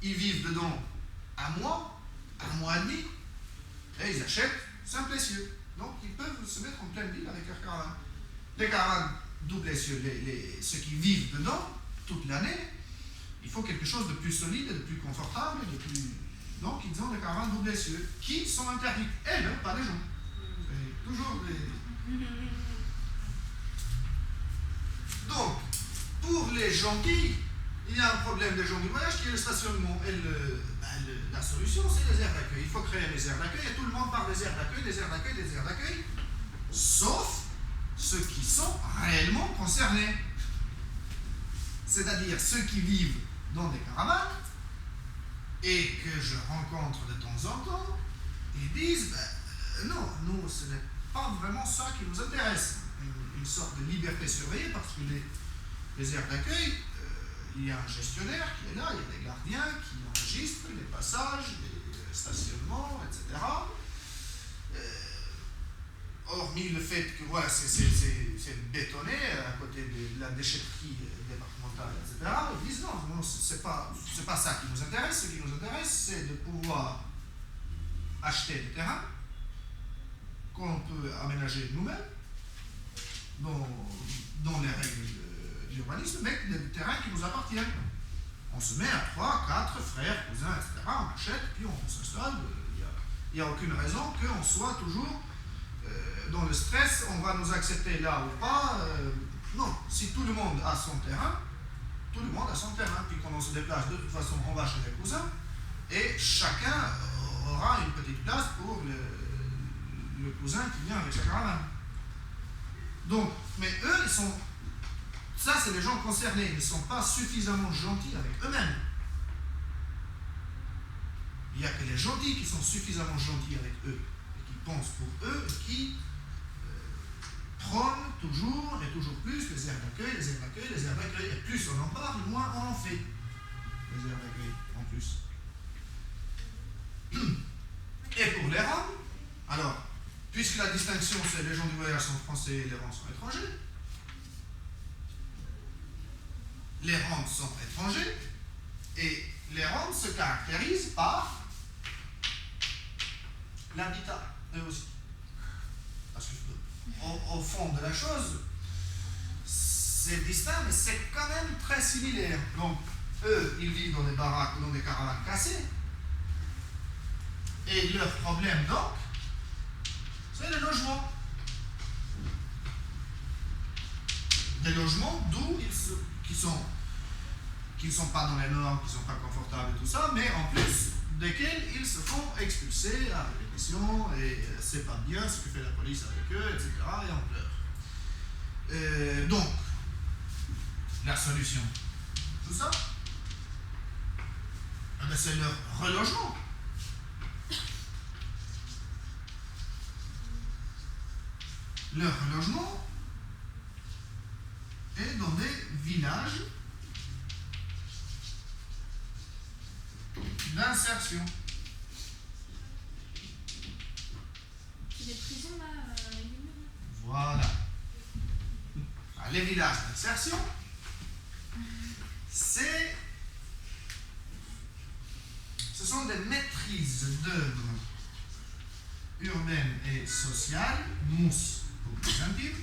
ils vivent dedans un mois et demi, et ils achètent simple essieu. Donc ils peuvent se mettre en pleine ville avec leur caravane. Les caravanes double essieu, ceux qui vivent dedans toute l'année, il faut quelque chose de plus solide, de plus confortable, donc ils ont des caravanes double essieu qui sont interdites. Elles, hein, pas les gens. C'est toujours des... Donc, pour les gentils, il y a un problème des gens du voyage qui est le stationnement. Et la solution, c'est les aires d'accueil. Il faut créer les aires d'accueil et tout le monde parle des aires d'accueil, des aires d'accueil, des aires d'accueil, sauf ceux qui sont réellement concernés. C'est-à-dire ceux qui vivent dans des caravanes et que je rencontre de temps en temps, ils disent non, nous, ce n'est pas vraiment ça qui nous intéresse. Une sorte de liberté surveillée parce que les aires d'accueil, il y a un gestionnaire qui est là, il y a des gardiens qui enregistrent les passages, les stationnements, etc. Hormis le fait que voilà, c'est bétonné à côté de la déchetterie départementale, etc. Ils disent non, c'est pas ça qui nous intéresse. Ce qui nous intéresse, c'est de pouvoir acheter des terrains qu'on peut aménager nous-mêmes dans les règles d'urbanisme, mais des terrains qui nous appartiennent. On se met à 3, 4 frères, cousins, etc. On achète, puis on s'installe. Il n'y a aucune raison qu'on soit toujours dans le stress, on va nous accepter là ou pas. Non, si tout le monde a son terrain, tout le monde a son terrain. Puis quand on se déplace, de toute façon, on va chez les cousins et chacun aura une petite place pour le cousin qui vient avec sa caravane. Donc, mais eux, ça c'est les gens concernés, ils ne sont pas suffisamment gentils avec eux-mêmes. Il n'y a que les gentils qui sont suffisamment gentils avec eux, et qui pensent pour eux, et qui prônent toujours et toujours plus les aires d'accueil, les aires d'accueil, les aires d'accueil. Et plus on en parle, moins on en fait. Les aires d'accueil, en plus. Et pour les Roms, alors, puisque la distinction c'est les gens du voyage sont français et les Roms sont étrangers, les Roms sont étrangers et les Roms se caractérisent par l'habitat, eux aussi. Parce qu'au fond de la chose, c'est distinct, mais c'est quand même très similaire. Donc, eux, ils vivent dans des baraques ou dans des caravanes cassées. Et leur problème, donc, c'est le logement. Des logements qui ne sont pas dans les normes, qui ne sont pas confortables et tout ça, mais en plus desquels ils se font expulser à répétition et c'est pas bien ce que fait la police avec eux, etc. et on pleure. Donc, la solution, tout ça, c'est leur relogement. Leur relogement est dans des villages d'insertion. C'est des prisons là, Voilà. Les villages d'insertion, ce sont des maîtrises d'œuvres urbaines et sociales, MOUS pour plus intime.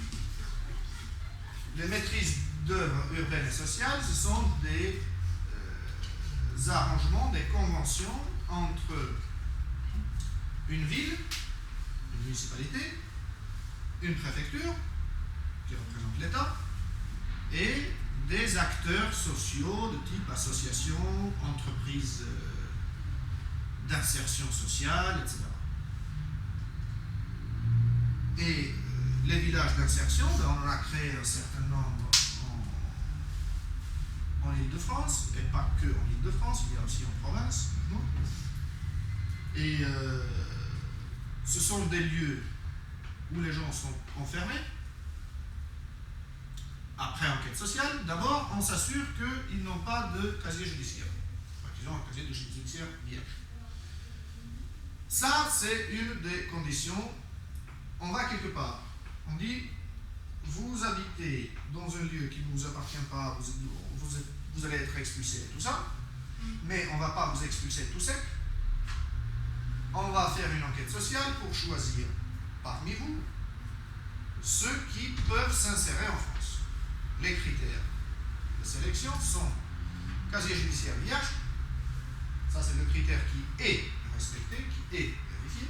Les maîtrises d'œuvres urbaines et sociales, ce sont des arrangements, des conventions entre une ville, une municipalité, une préfecture, qui représente l'État, et des acteurs sociaux de type association, entreprise d'insertion sociale, etc. Et les villages d'insertion, on en a créé un certain nombre en Île-de-France, et pas que en Île-de-France, il y a aussi en province. Non, et ce sont des lieux où les gens sont enfermés. Après enquête sociale, d'abord, on s'assure qu'ils n'ont pas de casier judiciaire. Enfin, qu'ils ont un casier de judiciaire vierge. Ça, c'est une des conditions. On va quelque part. On dit, vous habitez dans un lieu qui ne vous appartient pas, vous allez être expulsé et tout ça, mais on ne va pas vous expulser tout sec. On va faire une enquête sociale pour choisir parmi vous ceux qui peuvent s'insérer en France. Les critères de sélection sont casier judiciaire vierge, ça c'est le critère qui est respecté, qui est vérifié.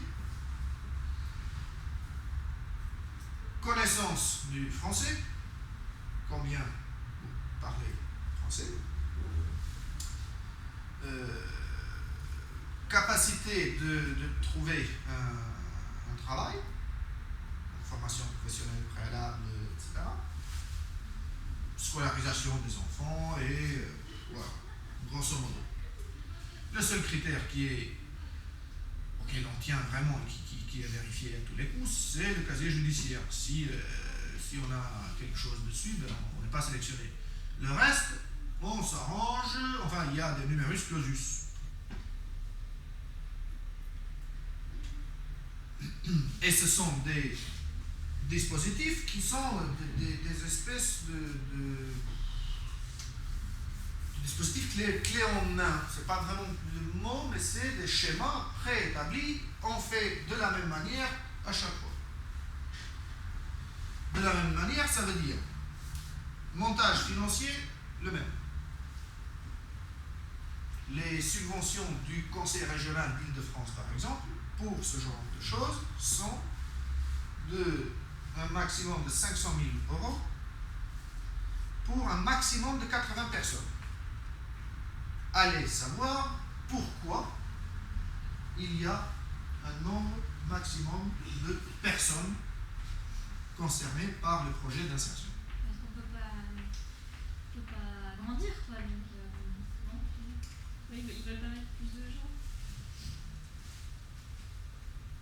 Connaissance du français, combien vous parlez français, capacité de trouver un travail, formation professionnelle préalable, etc. Scolarisation des enfants et voilà, grosso modo. Le seul critère auquel on tient vraiment et qui est vérifié à tous les coups, c'est le casier judiciaire. Si on a quelque chose dessus, ben, on n'est pas sélectionné. Le reste, on s'arrange, enfin il y a des numerus clausus. Et ce sont des dispositifs qui sont des espèces de dispositifs clés en main. C'est pas vraiment le mot, mais c'est des schémas préétablis. On fait de la même manière à chaque fois. De la même manière, ça veut dire montage financier, le même. Les subventions du Conseil régional d'Île-de-France, par exemple, pour ce genre de choses, sont un maximum de 500 000 € pour un maximum de 80 personnes. Allez savoir pourquoi il y a un nombre maximum de personnes concernées par le projet d'insertion. Parce qu'on peut pas grandir, quoi. Donc, non. Oui, ils veulent pas mettre plus de gens.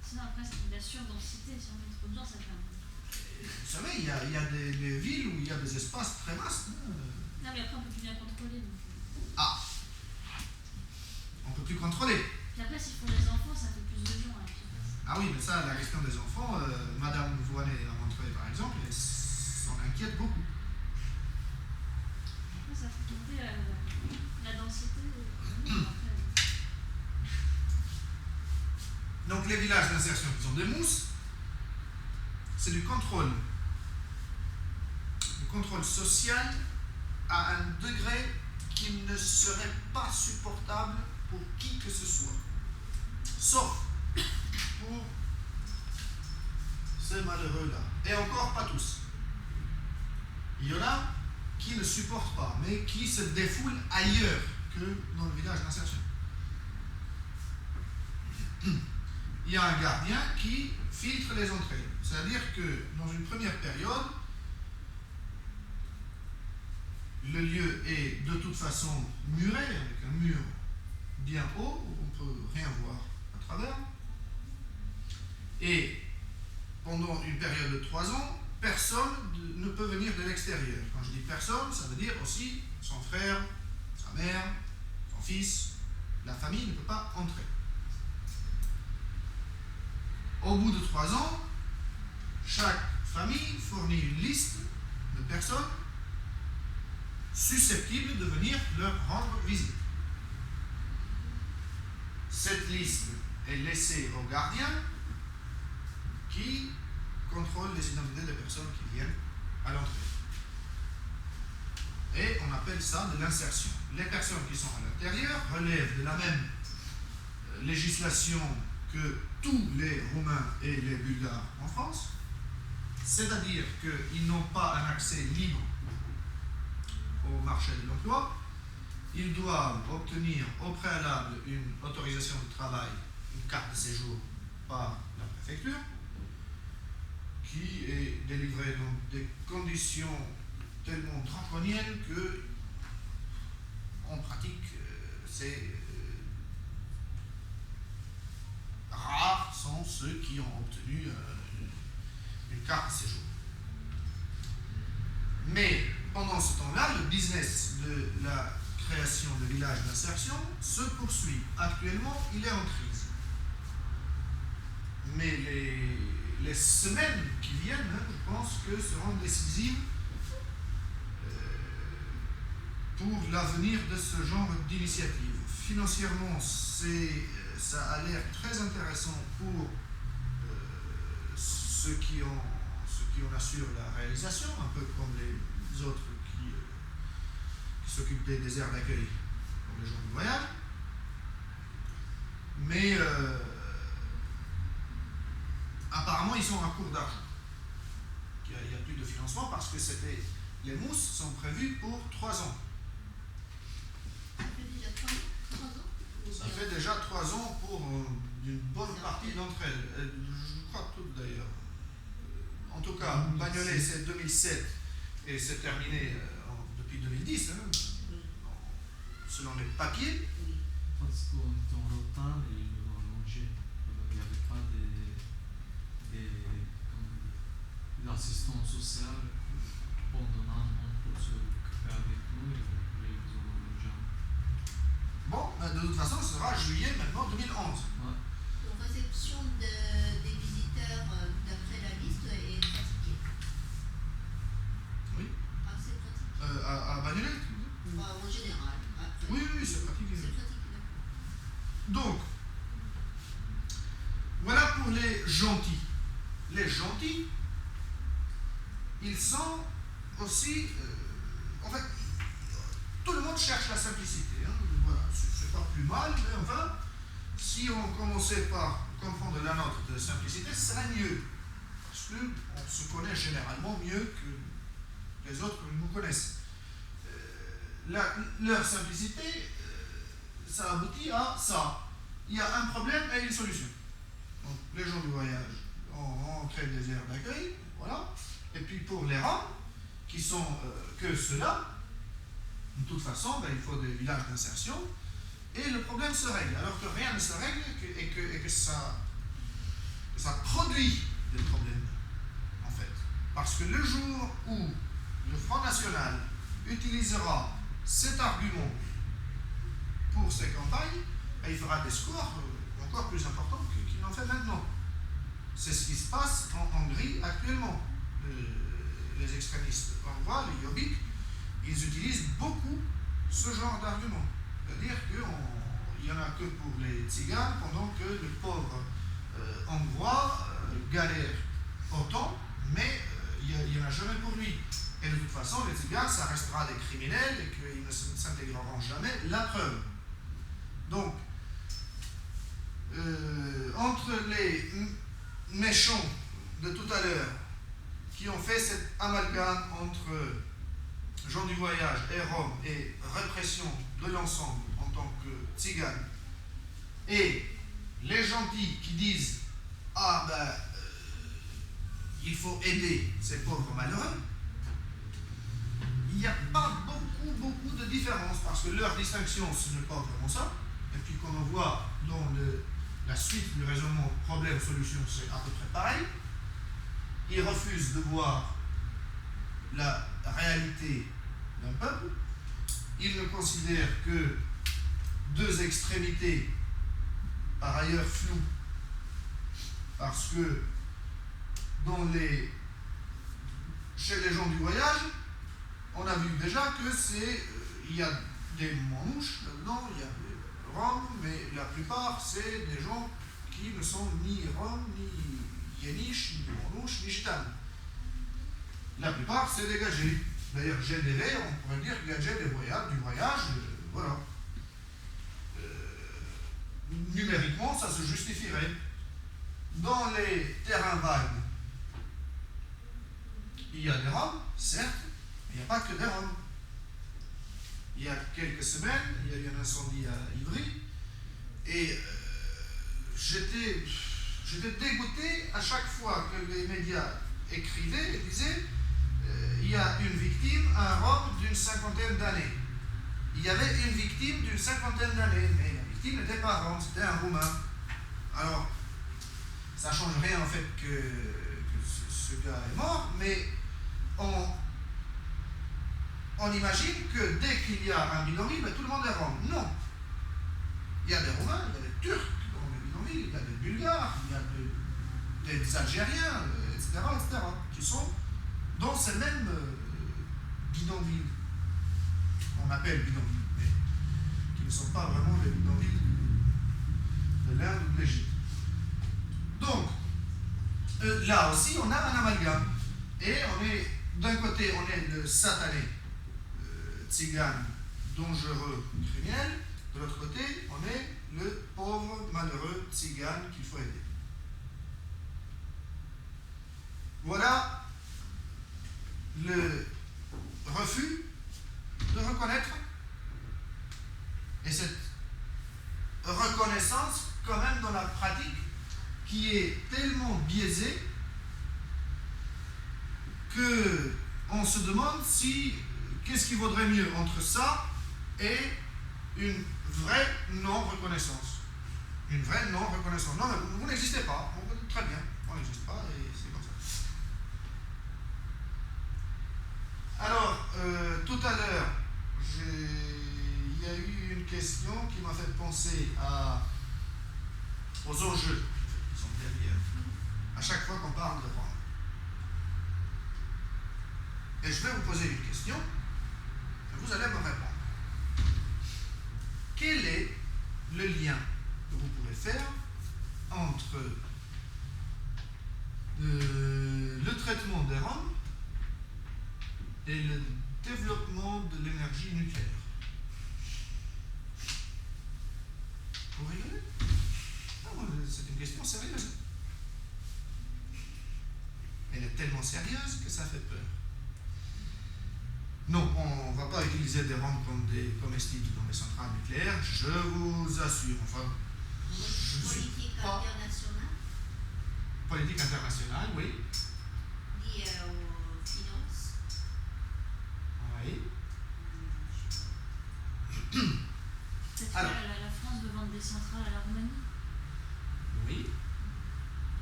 Sinon, après, c'est de la surdensité. Si on met trop de gens, ça fait un peu. Vous savez, il y a des villes où il y a des espaces très vastes. Non, mais après, on peut plus bien contrôler. Donc. Ah, on ne peut plus contrôler. Puis après, s'ils font des enfants, ça fait plus de gens. Hein, Ah oui, mais ça, la question des enfants, Madame Voinet a montré par exemple, elle s'en inquiète beaucoup. après, ça fait monter la densité. Après, Donc les villages d'insertion qui sont des mousses, c'est du contrôle. Le contrôle social à un degré qui ne serait pas supportable pour qui que ce soit. Sauf pour ces malheureux-là. Et encore pas tous. Il y en a qui ne supportent pas, mais qui se défoulent ailleurs que dans le village d'insertion. Il y a un gardien qui filtre les entrées. C'est-à-dire que dans une première période, le lieu est de toute façon muré, avec un mur bien haut, où on ne peut rien voir à travers. Et pendant une période de 3 ans, personne ne peut venir de l'extérieur. Quand je dis personne, ça veut dire aussi son frère, sa mère, son fils, la famille ne peut pas entrer. Au bout de 3 ans, chaque famille fournit une liste de personnes susceptibles de venir leur rendre visite. Cette liste est laissée au gardien qui contrôle les identités des personnes qui viennent à l'entrée. Et on appelle ça de l'insertion. Les personnes qui sont à l'intérieur relèvent de la même législation que tous les Roumains et les Bulgares en France, c'est-à-dire qu'ils n'ont pas un accès libre au marché de l'emploi. Ils doivent obtenir au préalable une autorisation de travail, une carte de séjour par la préfecture, qui est délivrée dans des conditions tellement draconiennes que, en pratique, c'est rares sont ceux qui ont obtenu une carte de séjour. Mais pendant ce temps-là, le business de la création de villages d'insertion se poursuit. Actuellement, il est en crise. Mais les semaines qui viennent, je pense que seront décisives pour l'avenir de ce genre d'initiative. Financièrement, ça a l'air très intéressant pour ceux qui en assurent la réalisation, un peu comme les autres qui s'occupent des aires d'accueil pour les gens du voyage. Mais apparemment, ils sont à court d'argent. Il n'y a plus de financement parce que les mousses sont prévues pour 3 ans. Ça fait déjà 3 ans Ça fait déjà 3 ans pour une bonne partie d'entre elles. Je crois toutes d'ailleurs. En tout cas, Bagnolet c'est 2007 et c'est terminé depuis 2010, hein, selon les papiers. Oui. Parce qu'en retard, ils l'ont allongé. Il n'y avait pas d'assistance sociale pendant un an pour s'occuper avec nous et ils ont allongé. Bon, de toute façon, ce sera juillet maintenant 2011. Ouais. Donc, réception des visiteurs d'après la liste est pratiquée. Oui. Assez pratiquée. À Bagnolet. Enfin, en général. Après. Oui, c'est pratiqué. C'est pratiqué, d'accord. Donc, voilà pour les gentils. Les gentils, ils sont aussi, en fait, tout le monde cherche la simplicité. Hein. Voilà, c'est pas plus mal, mais enfin, si on commençait par comprendre la note de simplicité, ce serait mieux. Parce qu'on se connaît généralement mieux que les autres nous connaissent. Leur simplicité, ça aboutit à ça. Il y a un problème et une solution. Donc, les gens du voyage, on crée des aires d'accueil, voilà. Et puis pour les Roms, qui sont que ceux-là, de toute façon, il faut des villages d'insertion, et le problème se règle. Alors que rien ne se règle et que ça produit des problèmes, en fait. Parce que le jour où le Front National utilisera cet argument pour ses campagnes, il fera des scores encore plus importants qu'il n'en fait maintenant. C'est ce qui se passe en Hongrie actuellement. Les extrémistes hongrois, les Jobbik, ils utilisent beaucoup ce genre d'argument. C'est-à-dire qu'il n'y en a que pour les tziganes, pendant que le pauvre hongrois galère autant, mais il n'y en a jamais pour lui. Et de toute façon, les tziganes, ça restera des criminels et qu'ils ne s'intégreront jamais. La preuve. Donc, entre les méchants de tout à l'heure qui ont fait cet amalgame entre gens du voyage et Roms et répression de l'ensemble en tant que tziganes, et les gentils qui disent il faut aider ces pauvres malheureux, il n'y a pas beaucoup de différence, parce que leur distinction, ce n'est pas vraiment ça. Et puis quand on voit dans la suite du raisonnement problème-solution, c'est à peu près pareil. Ils refusent de voir la réalité d'un peuple. Ils ne considèrent que deux extrémités, par ailleurs floues, parce que chez les gens du voyage, on a vu déjà que il y a des manouches là-dedans, il y a des Roms, mais la plupart c'est des gens qui ne sont ni Roms, ni Yéniches, ni manouches, ni Gitanes. La plupart c'est des Gagés. D'ailleurs, GDV, on pourrait dire Gagés du voyage, voilà. Numériquement, ça se justifierait. Dans les terrains vagues, il y a des Roms, certes, mais il n'y a pas que des Roms. Il y a quelques semaines, il y a eu un incendie à Ivry, et j'étais dégoûté à chaque fois que les médias écrivaient et disaient il y a une victime, un Rom d'une 50aine d'années. Il y avait une victime d'une 50aine d'années, mais la victime n'était pas Rom, c'était un Roumain. Alors, ça ne change rien en fait que ce gars est mort, mais on imagine que dès qu'il y a un bidonville, tout le monde est Rom. Non. Il y a des Roumains, il y a des Turcs dans les bidonvilles, il y a des Bulgares, il y a des Algériens, etc., qui sont dans ces mêmes bidonvilles. On appelle bidonvilles, mais qui ne sont pas vraiment les bidonvilles de l'Inde ou de l'Égypte. Donc, là aussi, on a un amalgame. Et d'un côté, on est le satané tzigane dangereux criminel, de l'autre côté, on est le pauvre malheureux tzigane qu'il faut aider. Voilà le refus de reconnaître et cette connaissance quand même dans la pratique qui est tellement biaisée que on se demande si qu'est-ce qui vaudrait mieux entre ça et une vraie non-reconnaissance. Une vraie non-reconnaissance. Non, mais vous n'existez pas. Très bien, on n'existe pas et c'est comme ça. Alors, tout à l'heure, il y a eu une question qui m'a fait penser aux enjeux qui sont derrière. À chaque fois qu'on parle de Rome. Et je vais vous poser une question et vous allez me répondre. Quel est le lien que vous pouvez faire entre le traitement des Roms et le développement de l'énergie nucléaire? Vous rigolez? Non, c'est une question sérieuse. Elle est tellement sérieuse que ça fait peur. Non, on ne va pas utiliser des Roms comme des comestibles dans les centrales nucléaires, je vous assure. Enfin, Politique internationale politique internationale, oui. liée aux finances. Oui. Peut-être Alors. que la France veut vendre des centrales à la Roumanie Oui.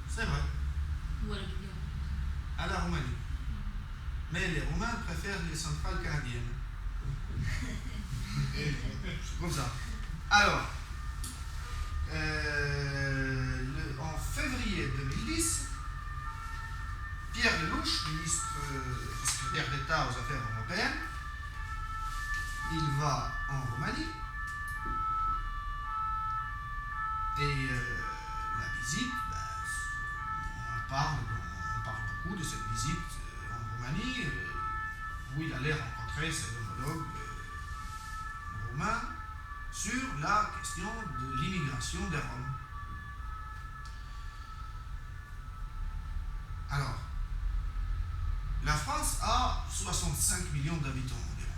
C'est vrai. ou à la Bulgarie. À la Roumanie. Mais les Roumains préfèrent les centrales canadiennes. C'est comme ça. Alors, en février 2010, Pierre Lelouch, ministre secrétaire d'État aux Affaires européennes, il va en Roumanie et la visite, on parle beaucoup de cette visite en Roumanie, où il allait rencontrer ses homologues roumains sur la question de l'immigration des Roms. Alors, la France a 65 millions d'habitants environ.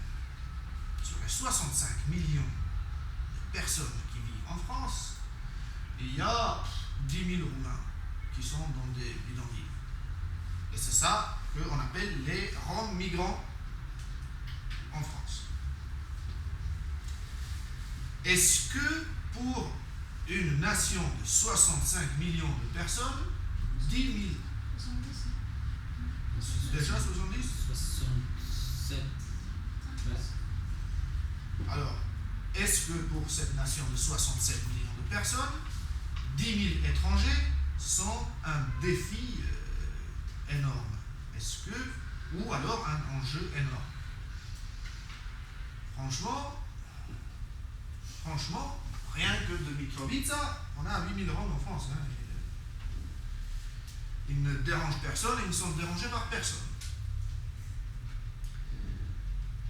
Sur les 65 millions de personnes qui vivent en France, il y a 10 000 Roumains qui sont dans des bidonvilles. Et c'est ça qu'on appelle les Roms migrants en France. Est-ce que pour une nation de 65 millions de personnes, 10 000, 70 déjà 70? 67. Alors, est-ce que pour cette nation de 67 millions de personnes, 10 000 étrangers sont un défi énorme? Est-ce que, ou alors un enjeu énorme? Franchement, rien que de Mitrovica, on a 8 000 Roms en France. Hein. Ils ne dérangent personne et ils ne sont dérangés par personne.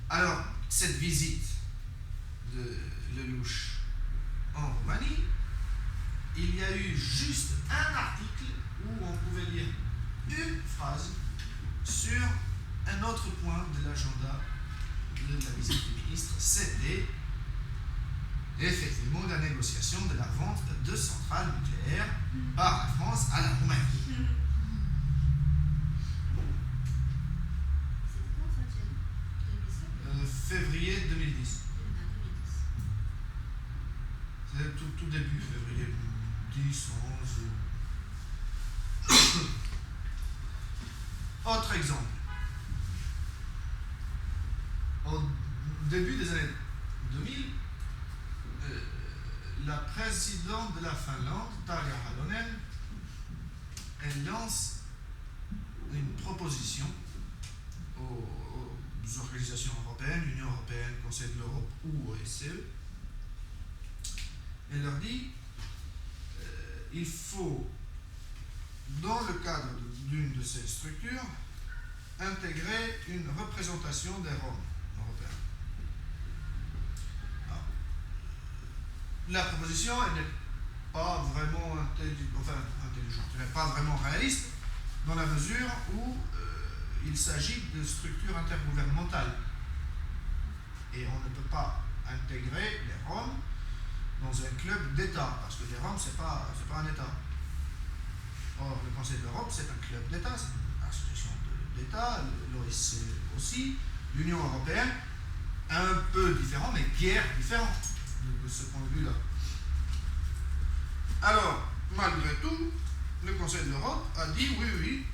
Alors, cette visite de Lelouch en Roumanie, il y a eu juste un article où on pouvait lire une phrase sur un autre point de l'agenda de la visite du ministre, c'était effectivement la négociation de la vente de 2 centrales nucléaires par la France à la Roumanie. C'était quoi en fait, Yann? 2007? Février 2010. 2010. C'est tout début février 10, 11. Autre exemple. Au début des années 2000, la présidente de la Finlande, Tarja Halonen, elle lance une proposition aux organisations européennes, l'Union européenne, Conseil de l'Europe ou OSCE. Elle leur dit il faut, dans le cadre d'une de ces structures, intégrer une représentation des Roms européens. Alors, la proposition, elle n'est pas vraiment intelligente, elle n'est pas vraiment réaliste, dans la mesure où il s'agit de structures intergouvernementales. Et on ne peut pas intégrer les Roms dans un club d'États, parce que les Roms, c'est pas un État. Or, le Conseil de l'Europe, c'est un club d'États, c'est une association d'États, l'OSCE aussi, l'Union européenne, un peu différent, mais guère différent de ce point de vue-là. Alors, malgré tout, le Conseil de l'Europe a dit oui,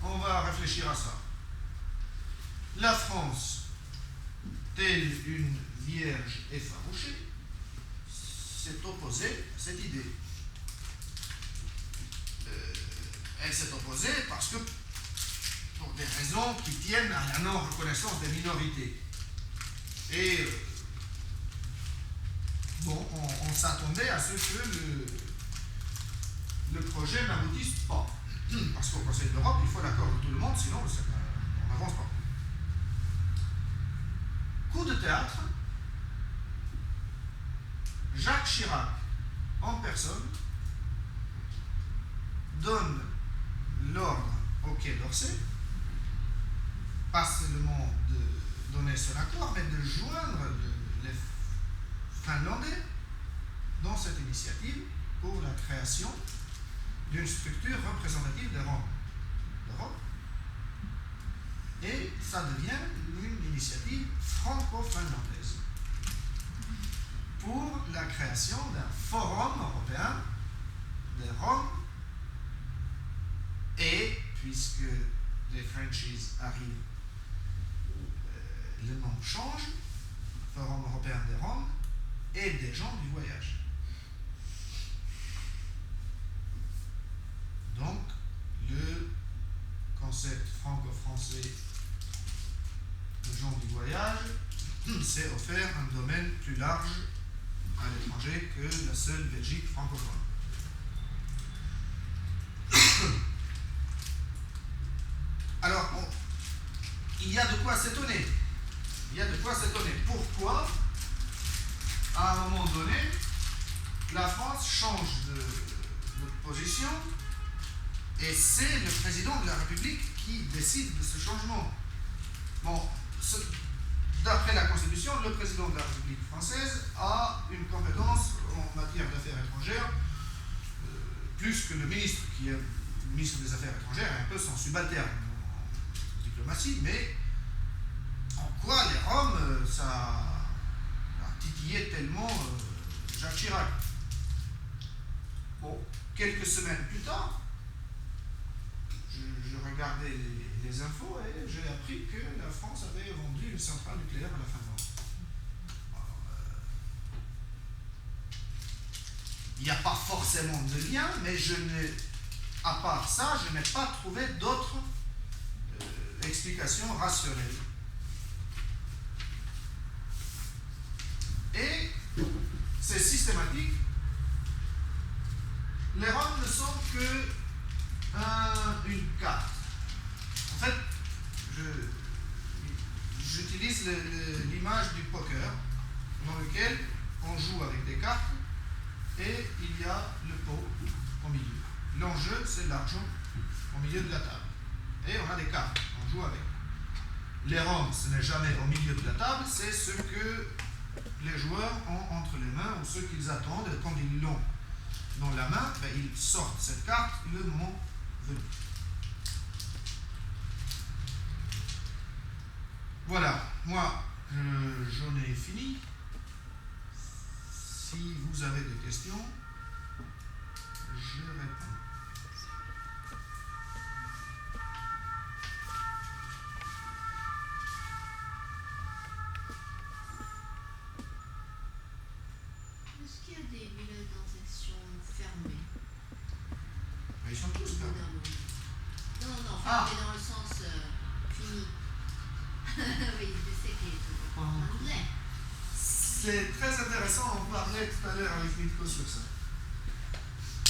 on va réfléchir à ça. La France, telle une vierge effarouchée, s'est opposée à cette idée. Elle s'est opposée parce que, pour des raisons qui tiennent à la non-reconnaissance des minorités. Et bon, on s'attendait à ce que le projet n'aboutisse pas. Parce qu'au Conseil de l'Europe, il faut l'accord de tout le monde, sinon on n'avance pas. Coup de théâtre, Jacques Chirac, en personne, donne l'ordre au Quai d'Orsay, pas seulement de donner son accord, mais de joindre les Finlandais dans cette initiative pour la création d'une structure représentative d'Europe. Et ça devient une initiative franco-finlandaise pour la création d'un forum européen des Roms. Et puisque les Frenchies arrivent, le nom change, Forum européen des Roms et des gens du voyage. Donc, le concept franco-français de gens du voyage s'est offert un domaine plus large à l'étranger que la seule Belgique francophone. Alors, il y a de quoi s'étonner. Pourquoi, à un moment donné, la France change de position et c'est le président de la République qui décide de ce changement. Bon, d'après la Constitution, le président de la République française a une compétence en matière d'affaires étrangères plus que le ministre, qui est le ministre des Affaires étrangères, est un peu son subalterne en diplomatie, mais en quoi les Roms, ça a titillé tellement Jacques Chirac. Bon, quelques semaines plus tard, je regardais les infos et j'ai appris que la France avait vendu une centrale nucléaire à la Finlande. Il n'y a pas forcément de lien, mais à part ça, je n'ai pas trouvé d'autres explications rationnelles. Et c'est systématique. Les Roms ne sont que une carte. En fait, j'utilise l'image du poker dans lequel on joue avec des cartes et il y a le pot au milieu. L'enjeu, c'est l'argent au milieu de la table. Et on a des cartes, on joue avec. Les Roms, ce n'est jamais au milieu de la table, c'est ce que les joueurs ont entre les mains ou ce qu'ils attendent. Et quand ils l'ont dans la main, ils sortent cette carte le moment venu. Voilà, moi j'en ai fini. Si vous avez des questions, je réponds. Est-ce qu'il y a des villes d'insertion fermées? Ils sont tous fermés. Non, fermées dans le sens fini. Oui, je sais qu'il est en anglais. C'est très intéressant, on parlait tout à l'heure avec Mitko sur ça.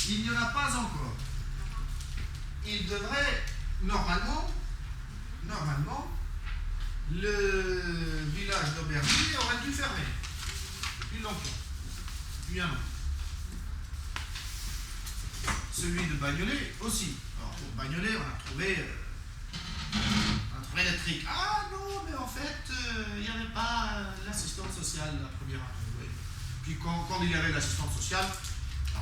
Il n'y en a pas encore. Il devrait, normalement, le village d'Aubervilliers aurait dû fermer depuis longtemps, depuis un an. Celui de Bagnolet aussi. Alors pour Bagnolet, on a trouvé des trucs. Ah non, mais en fait, il n'y avait pas l'assistante sociale la première année. Oui. Puis quand il y avait l'assistance sociale,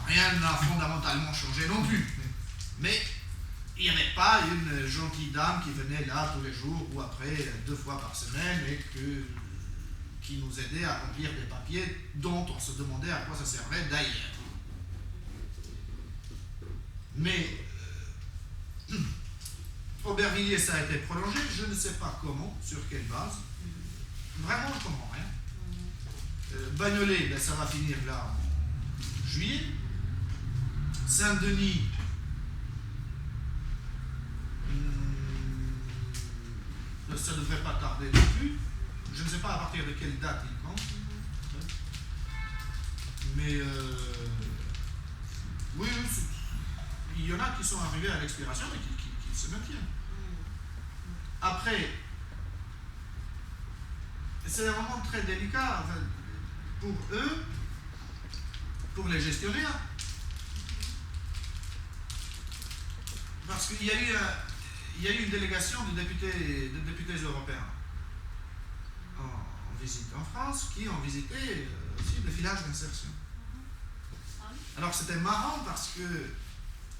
rien n'a fondamentalement changé non plus. Mais il n'y avait pas une gentille dame qui venait là tous les jours ou après 2 fois par semaine et qui nous aidait à remplir des papiers dont on se demandait à quoi ça servait d'ailleurs. Mais Aubervilliers, ça a été prolongé, je ne sais pas comment, sur quelle base. Vraiment, je ne comprends rien. Bagnolet, ben, ça va finir là en juillet. Saint-Denis, ça ne devrait pas tarder non plus. Je ne sais pas à partir de quelle date il compte. Mais oui, il y en a qui sont arrivés à l'expiration et qui se maintiennent. Après, c'est vraiment très délicat pour eux, pour les gestionnaires, parce qu'il y a eu une délégation de députés européens en visite en France qui ont visité aussi des villages d'insertion. Alors c'était marrant parce que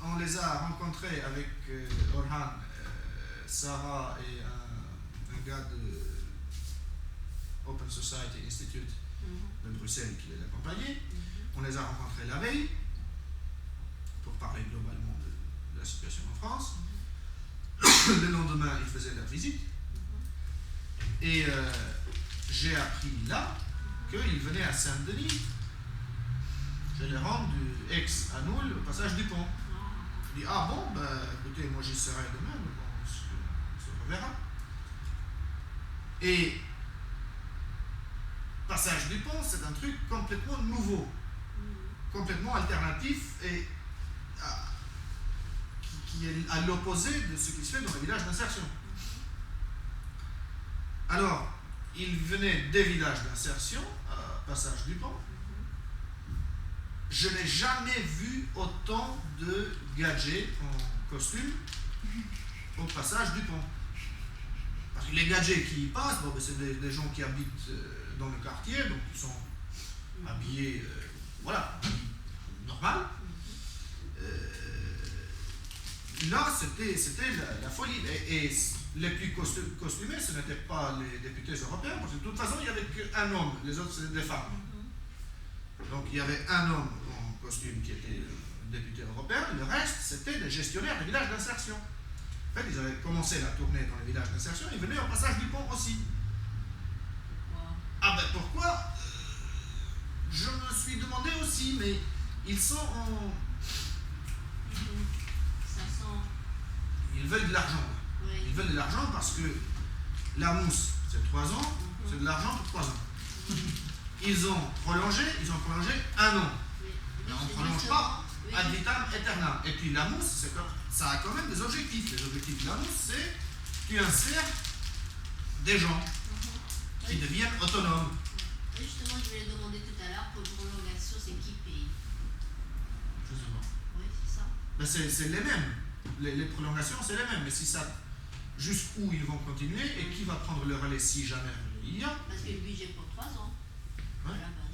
on les a rencontrés avec Orhan, Sarah et un gars de Open Society Institute de Bruxelles qui les accompagnait. On les a rencontrés la veille pour parler globalement de la situation en France. Le lendemain, ils faisaient leur visite. Et j'ai appris là qu'ils venaient à Saint-Denis. Je les rends du ex à Noul au passage du pont. Je dis, ah bon, ben écoutez, moi j'y serai demain, on se reverra. Et passage du pont, c'est un truc complètement nouveau, complètement alternatif et qui est à l'opposé de ce qui se fait dans les villages d'insertion. Alors, ils venaient des villages d'insertion, à passage du pont. Je n'ai jamais vu autant de gadgets en costume au passage du pont. Parce que les gadgets qui y passent, bon, ben, c'est des gens qui habitent dans le quartier, donc ils sont habillés, voilà, normal. Là, c'était la folie. Et les plus costumés, ce n'étaient pas les députés européens, parce que de toute façon, il n'y avait qu'un homme, les autres, c'était des femmes. Donc, il y avait un homme en costume qui était député européen, le reste, c'était des gestionnaires des villages d'insertion. En fait, ils avaient commencé la tournée dans les villages d'insertion, ils venaient au passage du pont aussi. Ah ben pourquoi je me suis demandé aussi, mais ils sont en... Ils veulent de l'argent. Oui. Ils veulent de l'argent parce que la mousse, c'est 3 ans, c'est de l'argent pour 3 ans. Ils ont prolongé 1 an. Oui. Mais on ne prolonge pas ad vitam aeternam. Et puis la mousse, ça a quand même des objectifs. Les objectifs de la mousse, c'est tu insères des gens qui deviennent autonomes. Oui, justement, je voulais demander tout à l'heure, pour prolongation, c'est qui paye? Je sais pas. Oui, c'est ça. Ben c'est les mêmes. Les prolongations, c'est les mêmes. Mais si ça, jusqu'où ils vont continuer et qui va prendre le relais si jamais il y a. Parce que le budget pour 3 ans. Ouais. Voilà, bah,